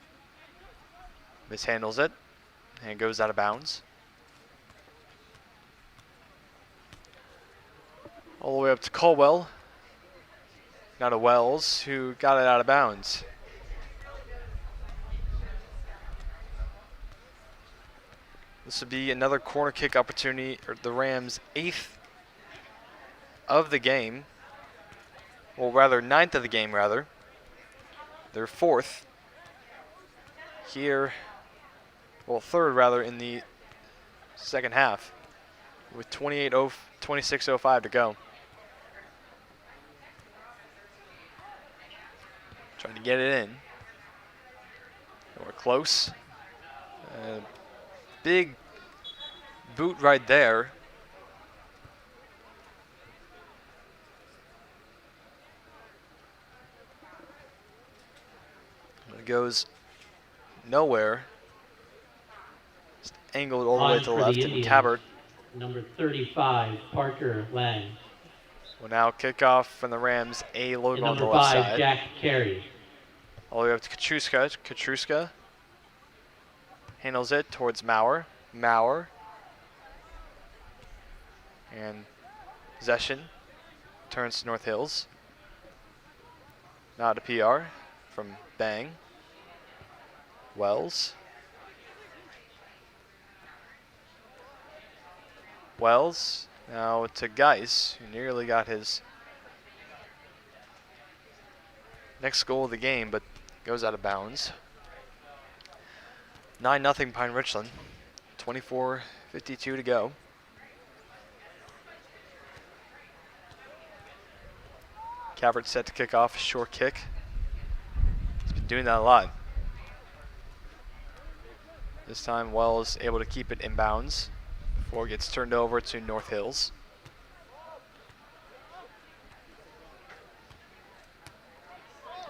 mishandles it and goes out of bounds. All the way up to Colwell. Now to Wells, who got it out of bounds. This would be another corner kick opportunity, or the Rams' 8th of the game. Well, rather, 9th of the game, rather. Their 4th. Here, well, 3rd, rather, in the second half. With 26:05 to go. Trying to get it in. We're close. Big boot right there. It goes nowhere. Just angled all the way to the left. And Cabert. Number 35, Parker Lang. Will now kick off from the Rams A logo And on the number left 5, side. Jack Carey. All the way up to Katruska. Katruska handles it towards Maurer. Maurer. And possession turns to North Hills. Now to PR from Bang. Wells. Wells. Now to Geis, who nearly got his next goal of the game, but goes out of bounds. 9-0 Pine-Richland. 24:52 to go. Cabert set to kick off a short kick. He's been doing that a lot. This time Wells able to keep it inbounds before it gets turned over to North Hills.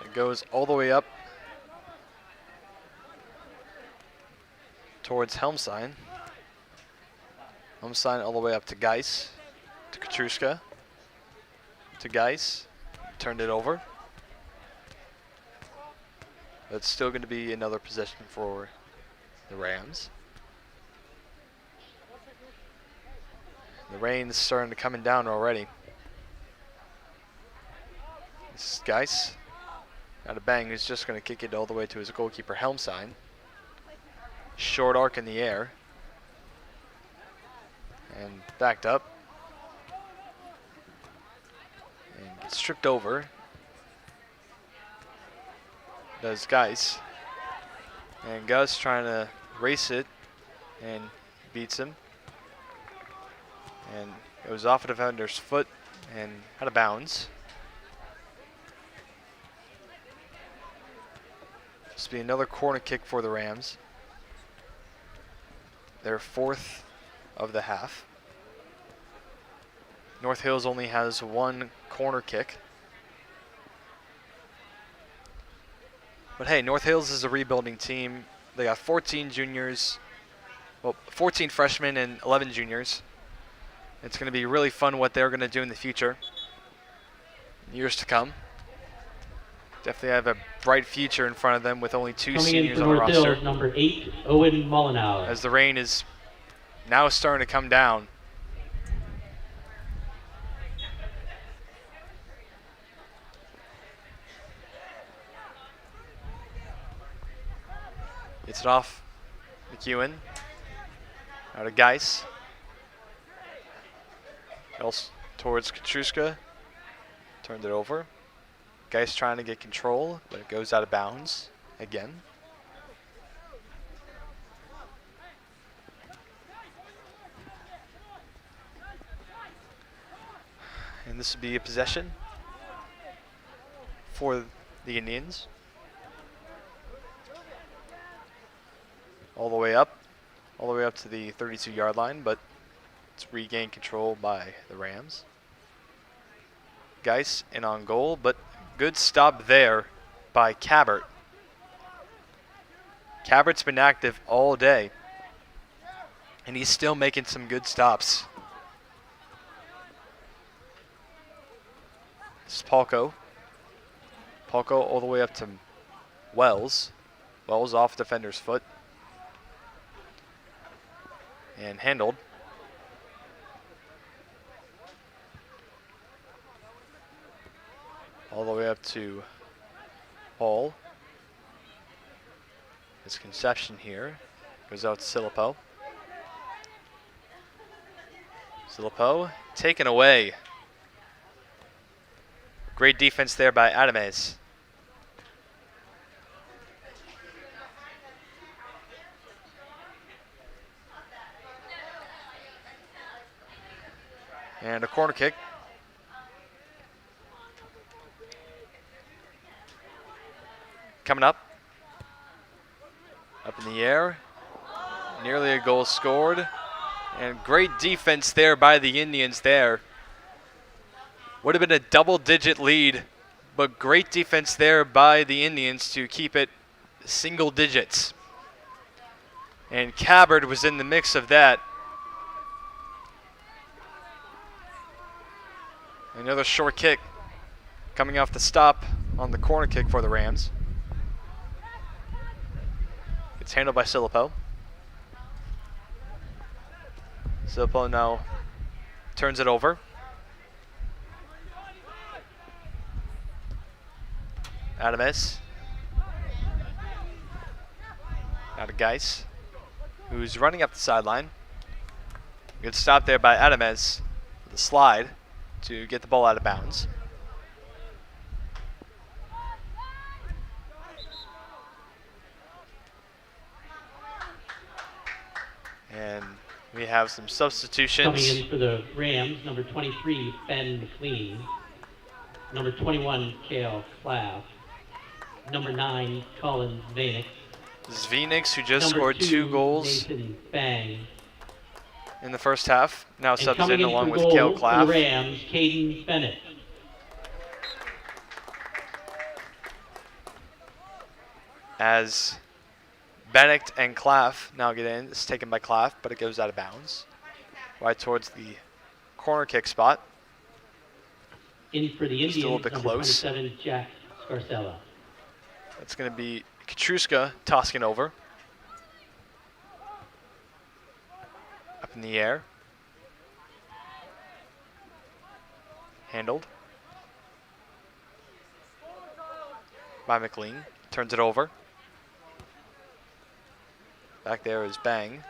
It goes all the way up towards Helmstein. Helmstein all the way up to Geis, to Katruska, to Geis, turned it over. That's still going to be another possession for the Rams. The rain's starting to coming down already. This is Geis. Out of Bang, who's just going to kick it all the way to his goalkeeper Helmstein. Short arc in the air. And backed up. And gets stripped over. Does Geis. And Gus trying to race it and beats him. And it was off a defender's foot and out of bounds. This will be another corner kick for the Rams. Their 4th of the half. North Hills only has 1 corner kick. But hey, North Hills is a rebuilding team. They got 14 juniors, well, 14 freshmen and 11 juniors. It's going to be really fun what they're going to do in the future, years to come. Definitely have a bright future in front of them with only 2 Coming seniors in on for the North roster. Hills, number 8, Owen Mollenauer. As the rain is now starting to come down. Gets it off McEwen. Out of Geis. Else towards Katruska. Turned it over. Geis trying to get control, but it goes out of bounds again. And this would be a possession for the Indians. All the way up to the 32-yard line, but it's regained control by the Rams. Geis in on goal, but good stop there by Cabert. Cabert's been active all day, and he's still making some good stops. This is Palco. Palco all the way up to Wells. Wells off defender's foot. And handled. All the way up to Hall. His conception here goes out to Silipo. Silipo taken away. Great defense there by Adames. And a corner kick. Coming up. Up in the air. Nearly a goal scored. And great defense there by the Indians there. Would have been a double-digit lead, but great defense there by the Indians to keep it single digits. And Cabert was in the mix of that. Another short kick coming off the stop on the corner kick for the Rams. It's handled by Silipo. Silipo now turns it over. Adames. Now to Geis, who's running up the sideline. Good stop there by Adames with a slide to get the ball out of bounds. And we have some substitutions. Coming in for the Rams, number 23, Ben Mclean. Number 21, Kale Claff. Number 9, Colin Vanek. Zvenix, who just Number scored 2 goals Nathan Bang. in the first half, now And subs coming in along for with goal Kale for Claff. the Rams, Caden Bennett. As Bennett and Claff now get in. It's taken by Claff, but it goes out of bounds. Right towards the corner kick spot. In for the Indians, Still a bit number close. 27, Jack Scarcella. That's going to be Katruska tossing over. Up in the air. Handled by Mclean. Turns it over. Back there is Bang.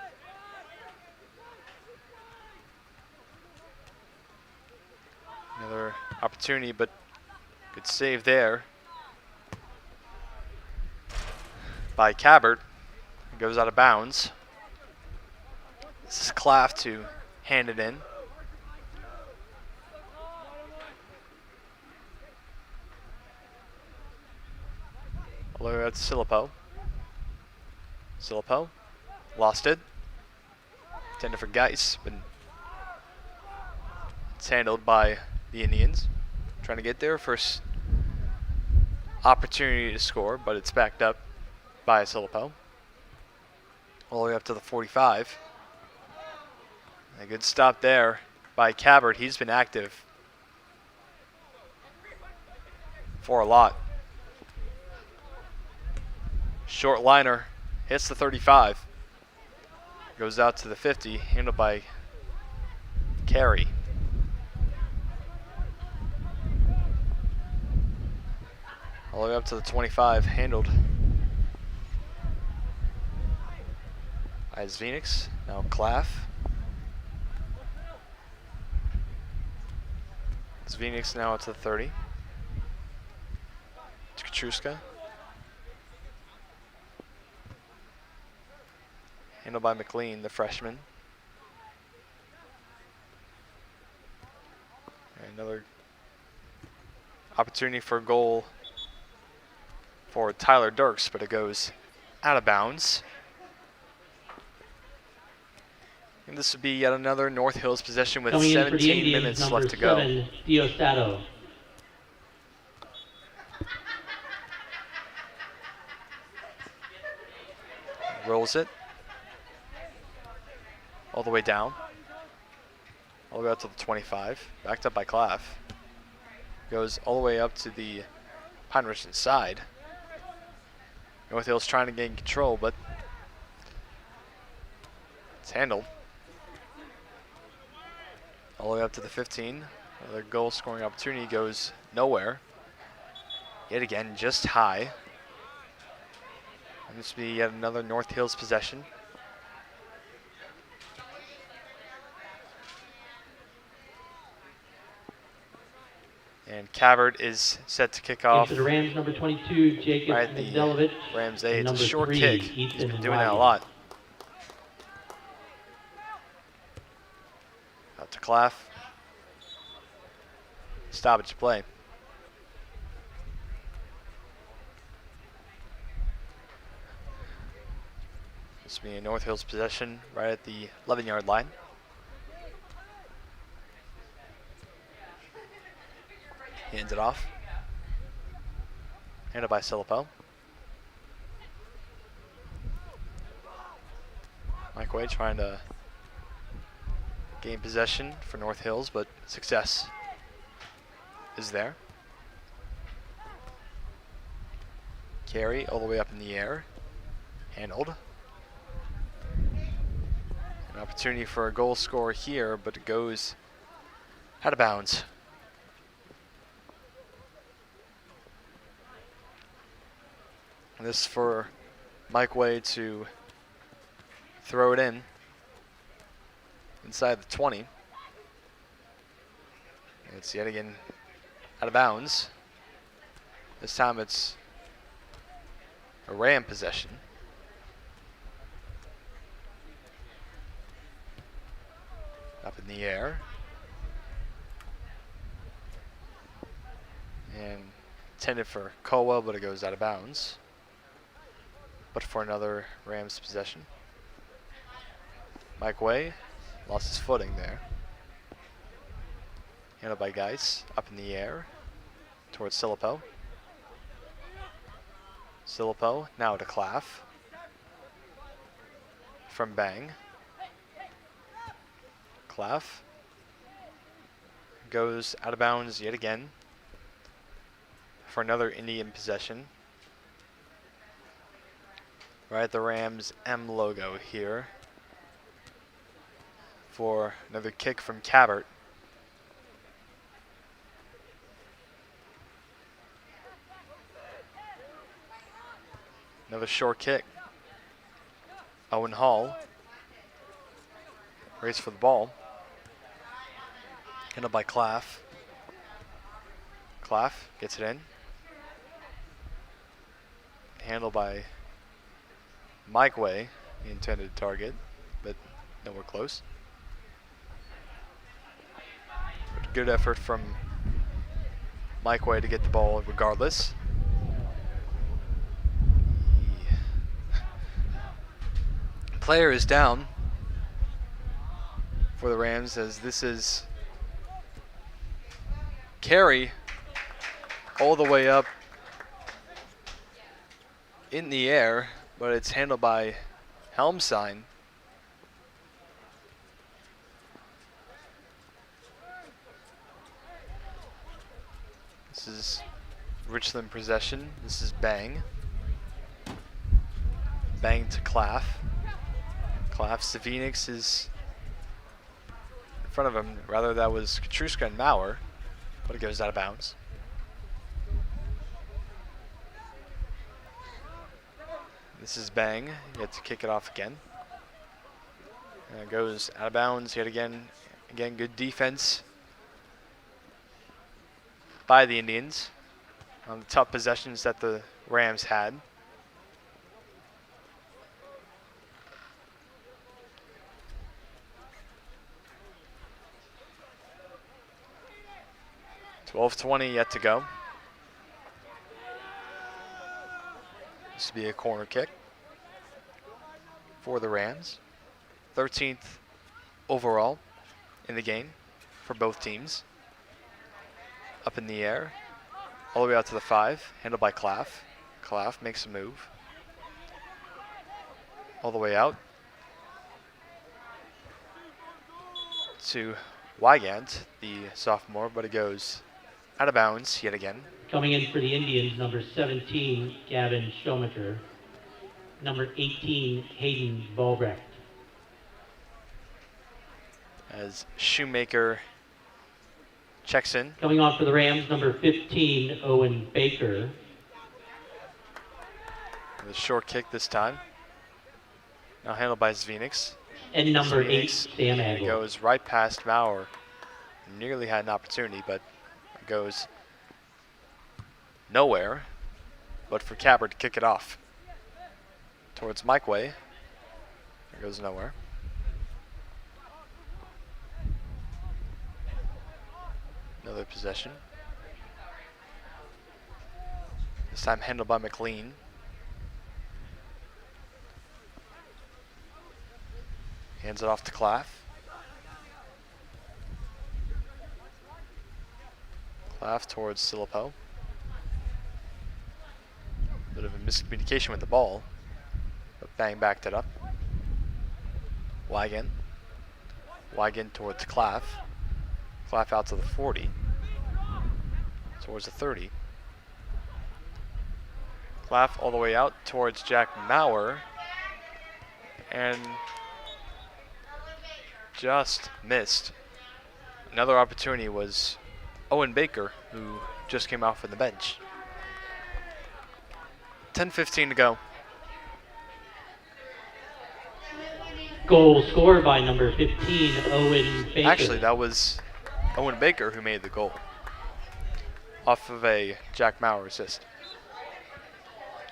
Another opportunity, but good save there by Cabert. It goes out of bounds. This is Claff to hand it in. All the way out to Silipo. Silipo lost it. Intended for Geis, but it's handled by the Indians. Trying to get their first opportunity to score, but it's backed up by Silipo. All the way up to the 45. A good stop there by Cabert. He's been active for a lot. Short liner hits the 35. Goes out to the 50, handled by Carey. All the way up to the 25, handled by Zvenix. Now Claff. Zvenix now to the 30. To Katruska. Handled by Mclean, the freshman. And Another opportunity for a goal for Tyler Dirks, but it goes out of bounds. And this would be yet another North Hills possession with Coming in for the 17 Indians, minutes number left to go. 7, Diostato. Rolls it all the way down. All the way up to the 25. Backed up by Claff. Goes all the way up to the Pine-Richland side. North Hills trying to gain control, but it's handled. All the way up to the 15. Another goal scoring opportunity goes nowhere. Yet again, just high. And this will be yet another North Hills possession. And Cabert is set to kick off. Into the Rams, number 22, Jacob Right, the Megdelovich. Rams A. and It's a number short 3, kick. He's Ethan been doing that a Wiley. lot. Out to Claff. Stoppage play. This will be a North Hills possession right at the 11-yard line. Hands it off. Handed by Silipo. Mike Way trying to gain possession for North Hills, but success is there. Carry all the way up in the air. Handled. An opportunity for a goal score here, but it goes out of bounds. This for Mike Way to throw it in inside the 20. It's yet again out of bounds. This time it's a Ram possession. Up in the air. And intended for Kowa, but it goes out of bounds. But for another Rams possession. Mike Way lost his footing there. Handled by Geis, up in the air towards Silipo. Silipo now to Claff. From Bang. Claff goes out of bounds yet again for another Indian possession. Right at the Rams M logo here for another kick from Cabert. Another short kick. Owen Hall race for the ball. Handled by Claff. Claff gets it in. Handled by Mike Way, the intended target, but nowhere close. But good effort from Mike Way to get the ball regardless. The player is down for the Rams, as this is carry all the way up in the air, but it's handled by Helmsign. This is Richland possession. This is Bang. Bang to Claff. Claff, Savinix is in front of him. Rather, that was Katruska and Maurer, but it goes out of bounds. This is Bang. You get to kick it off again. And it goes out of bounds yet again. Again, good defense by the Indians on the tough possessions that the Rams had. 12:20 yet to go. This will be a corner kick for the Rams. 13th overall in the game for both teams. Up in the air, all the way out to the 5, handled by Claff. Claff makes a move. All the way out to Wygant, the sophomore, but it goes out of bounds yet again. Coming in for the Indians, number 17, Gavin Schomaker. Number 18, Hayden Volbrecht. As Shoemaker checks in. Coming on for the Rams, number 15, Owen Baker. The short kick this time. Now handled by Zvenix. And number 8, Zvenix, Sam it Agel. goes right past Maurer. Nearly had an opportunity, but it goes nowhere. But for Capper to kick it off towards Mike Way. It goes nowhere. Another possession. This time handled by Mclean. Hands it off to Claff. Claff towards Silipo. Bit of a miscommunication with the ball, but Bang backed it up. Wygant. Wygant towards Claff. Claff out to the 40. Towards the 30. Claff all the way out towards Jack Maurer. And just missed. Another opportunity was Owen Baker, who just came off from the bench. 10:15 to go. Goal scored by number 15, Owen Baker. Actually, that was Owen Baker who made the goal off of a Jack Maurer assist.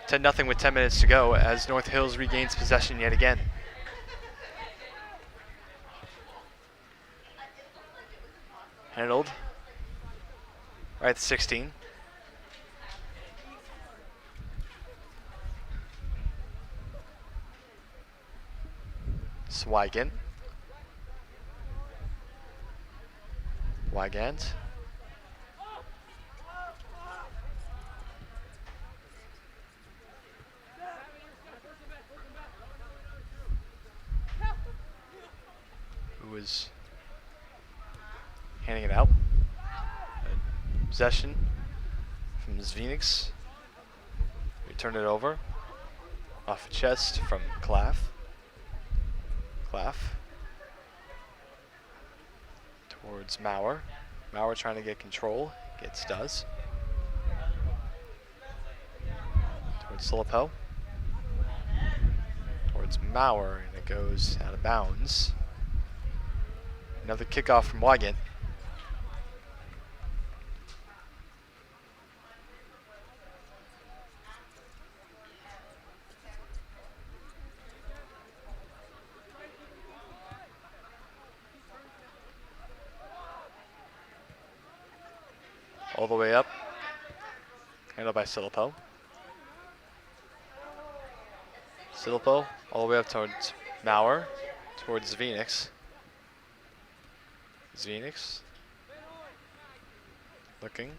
10-0 with 10 minutes to go as North Hills regains possession yet again. Handled right at 16. Wygant. Wygant. Who is handing it out? Possession from Zvenix. We turn it over. Off a chest from Claff. Claff. Towards Maurer. Maurer trying to get control. Does. Towards Silipo. Towards Maurer, and it goes out of bounds. Another kickoff from Wygant. All the way up. Handled by Silipo. Silipo all the way up towards Maurer. Towards Zvenix. Zvenix. Looking.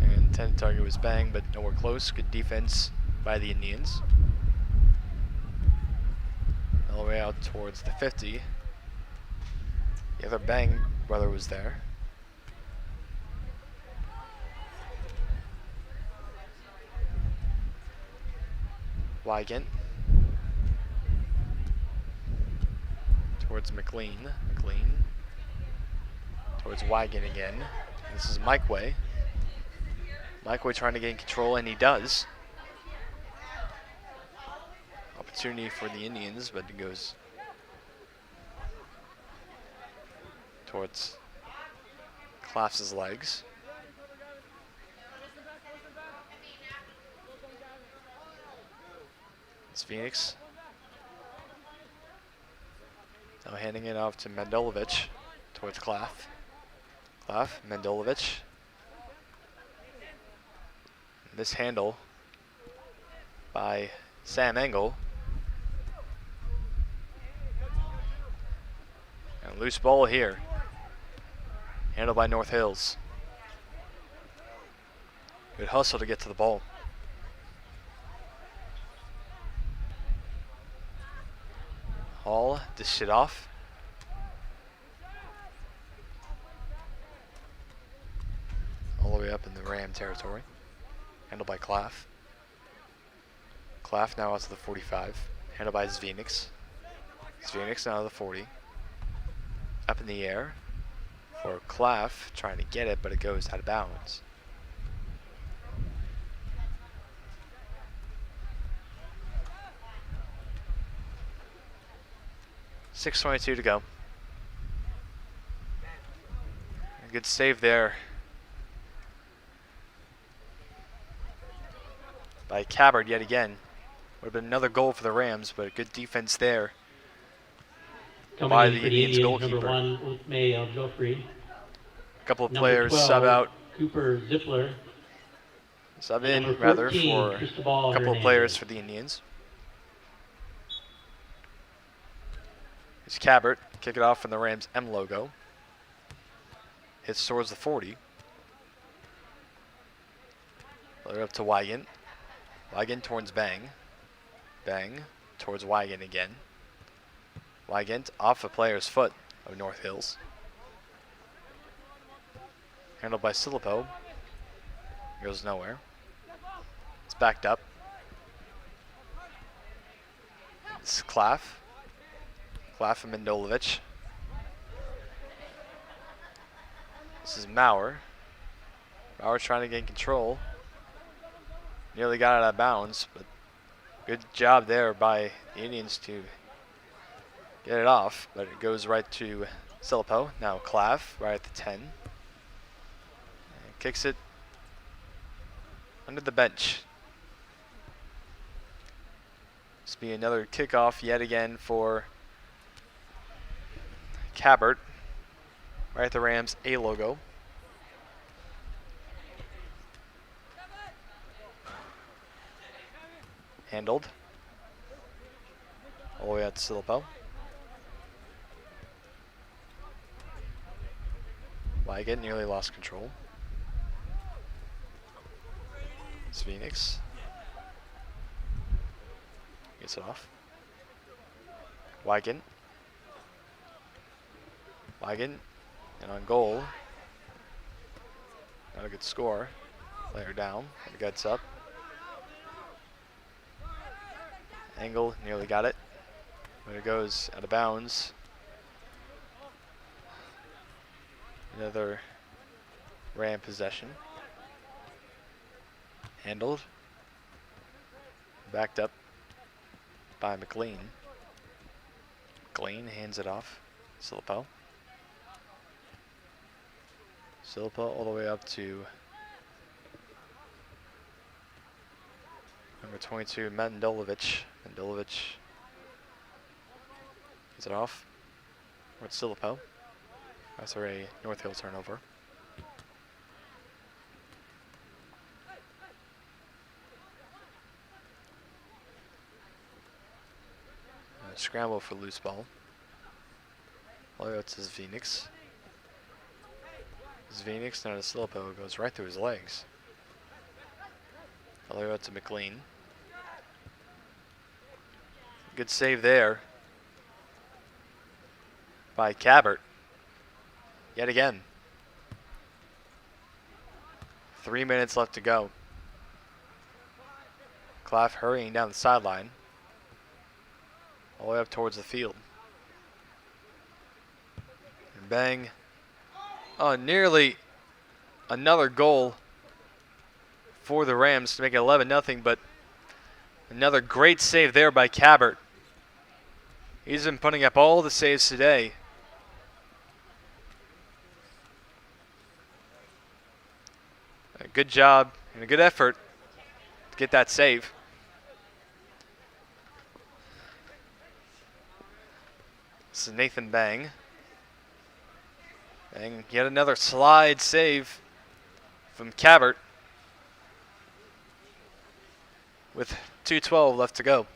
And intended target was Bang, but nowhere close. Good defense by the Indians. All the way out towards the 50. The other Bang brother was there. Wygant. Towards Mclean. Mclean. Towards Wygant again. This is Mike Way. Mike Way trying to gain control, and he does. Opportunity for the Indians, but it goes towards Claff's legs. It's Phoenix. Now handing it off to Mandelovic towards Claff. Klaff, Mendelovich. This handle by Sam Engel. And loose ball here. Handled by North Hills. Good hustle to get to the ball. Hall dished it off. All the way up in the Ram territory. Handled by Klaff. Klaff now out to the 45. Handled by Zvenix. Zvenix now to the 40. Up in the air for Klaff, trying to get it, but it goes out of bounds. .6:22 to go. A good save there by Cabard yet again. Would have been another goal for the Rams, but good defense there Coming by in the for Indians Number goalkeeper. 1, Utme Joffrey. A couple of Number players 12, sub out. Cooper Zippler. Sub And in, number rather, 14, for a Cristobal couple of Hernandez. players for the Indians. It's Cabert. Kick it off from the Rams M logo. Hits towards the 40. Player up to Wygant. Wygant towards Bang. Bang towards Wygant again. Wygant off a player's foot of North Hills. Handled by Silipo. Goes nowhere. It's backed up. It's Klaff. Klaff and Mendelovich. This is Maurer. Maurer trying to gain control. Nearly got it out of bounds, but good job there by the Indians to get it off. But it goes right to Silipo. Now Klaff right at the 10. And kicks it under the bench. This will be another kickoff yet again for Cabert. Right at the Rams A logo. Handled. All the way out to Silipo. Wygant nearly lost control. It's Phoenix. Gets it off. Wygant. Wygant. And on goal. Not a good score. Player down. The guts up. Angle nearly got it. But it goes out of bounds. Another Ram possession. Handled. Backed up by Mclean. Mclean hands it off. Silipo. Silipo all the way up to number 22, Mendelovich. Mendelovich gets it off. Or it's Silipo. After a North Hill turnover. Scramble for loose ball. All the way out to Zvenix. Zvenix now to Silipo, goes right through his legs. All the way out to Mclean. Good save there by Cabert. Yet again. 3 minutes left to go. Klaff hurrying down the sideline. All the way up towards the field. And Bang. Oh, nearly another goal for the Rams to make it 11-0, but another great save there by Cabert. He's been putting up all the saves today. A good job and a good effort to get that save. This is Nathan Bang. And yet another slide save from Cabert with 2:12 left to go.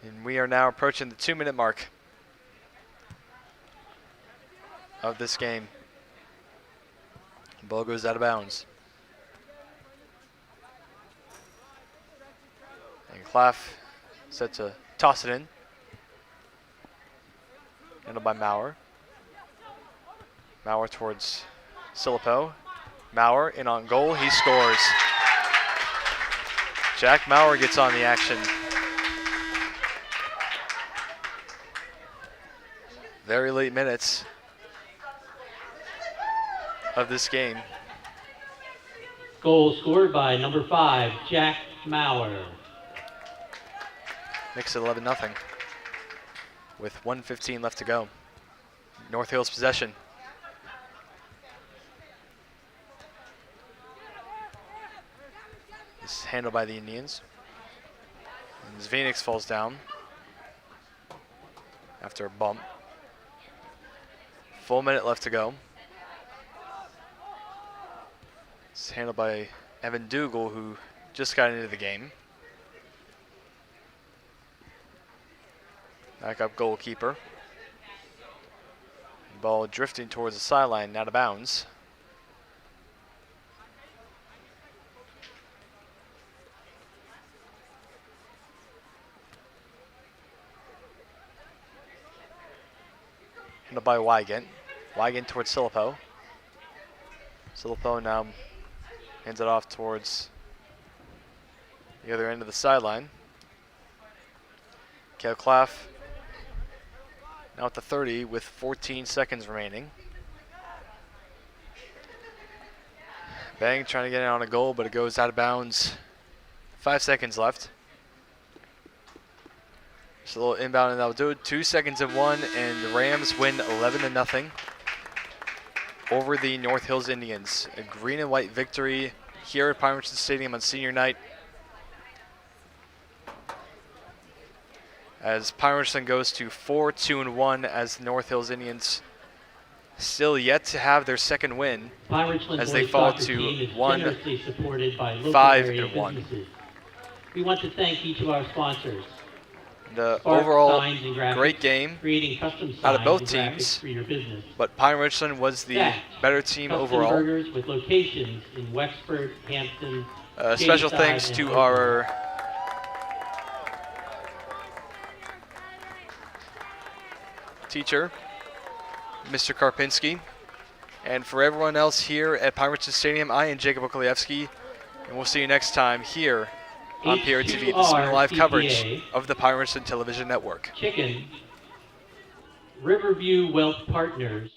And we are now approaching the 2-minute mark of this game. Ball goes out of bounds. And Claff set to toss it in. Handled by Maurer. Maurer towards Silipo. Maurer in on goal. He scores. Jack Maurer gets on the action. Very late minutes of this game. Goal scored by number 5, Jack Maurer. Makes it 11-0 with 1:15 left to go. North Hills possession. This is handled by the Indians. And Phoenix falls down after a bump. Full minute left to go. It's handled by Evan Dougal, who just got into the game. Backup goalkeeper. Ball drifting towards the sideline, out of bounds. Handled by Wygant. Wygant towards Silipo. Silipo now hands it off towards the other end of the sideline. Kel Claff now at the 30 with 14 seconds remaining. Bang trying to get it on a goal, but it goes out of bounds. 5 seconds left. Just a little inbound, and that'll do it. 2 seconds of one, and the Rams win 11-0 over the North Hills Indians. A green and white victory here at Pine-Richland Stadium on senior night, as Pine-Richland goes to 4-2-1, as the North Hills Indians still yet to have their second win, as they fall to 5-1. We want to thank each of our sponsors. The Spark overall Signs and Graphics, great game creating custom out of signs both and graphics teams, for your business. but Pine-Richland was the Stacked better team Custom overall. Burgers with locations in Wexford, Hampton, Special Shadyside, thanks and to Oakland. our teacher, Mr. Karpinski. And for everyone else here at Pine-Richland Stadium, I am Jacob Okoliewski, and we'll see you next time here on PRTV. This has been live coverage of the Pine-Richland Television Network. Chicken, Riverview Wealth Partners,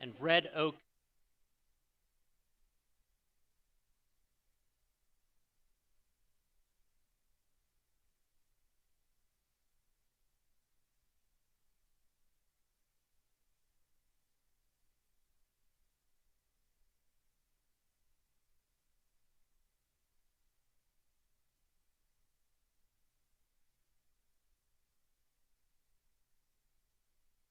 and Red Oak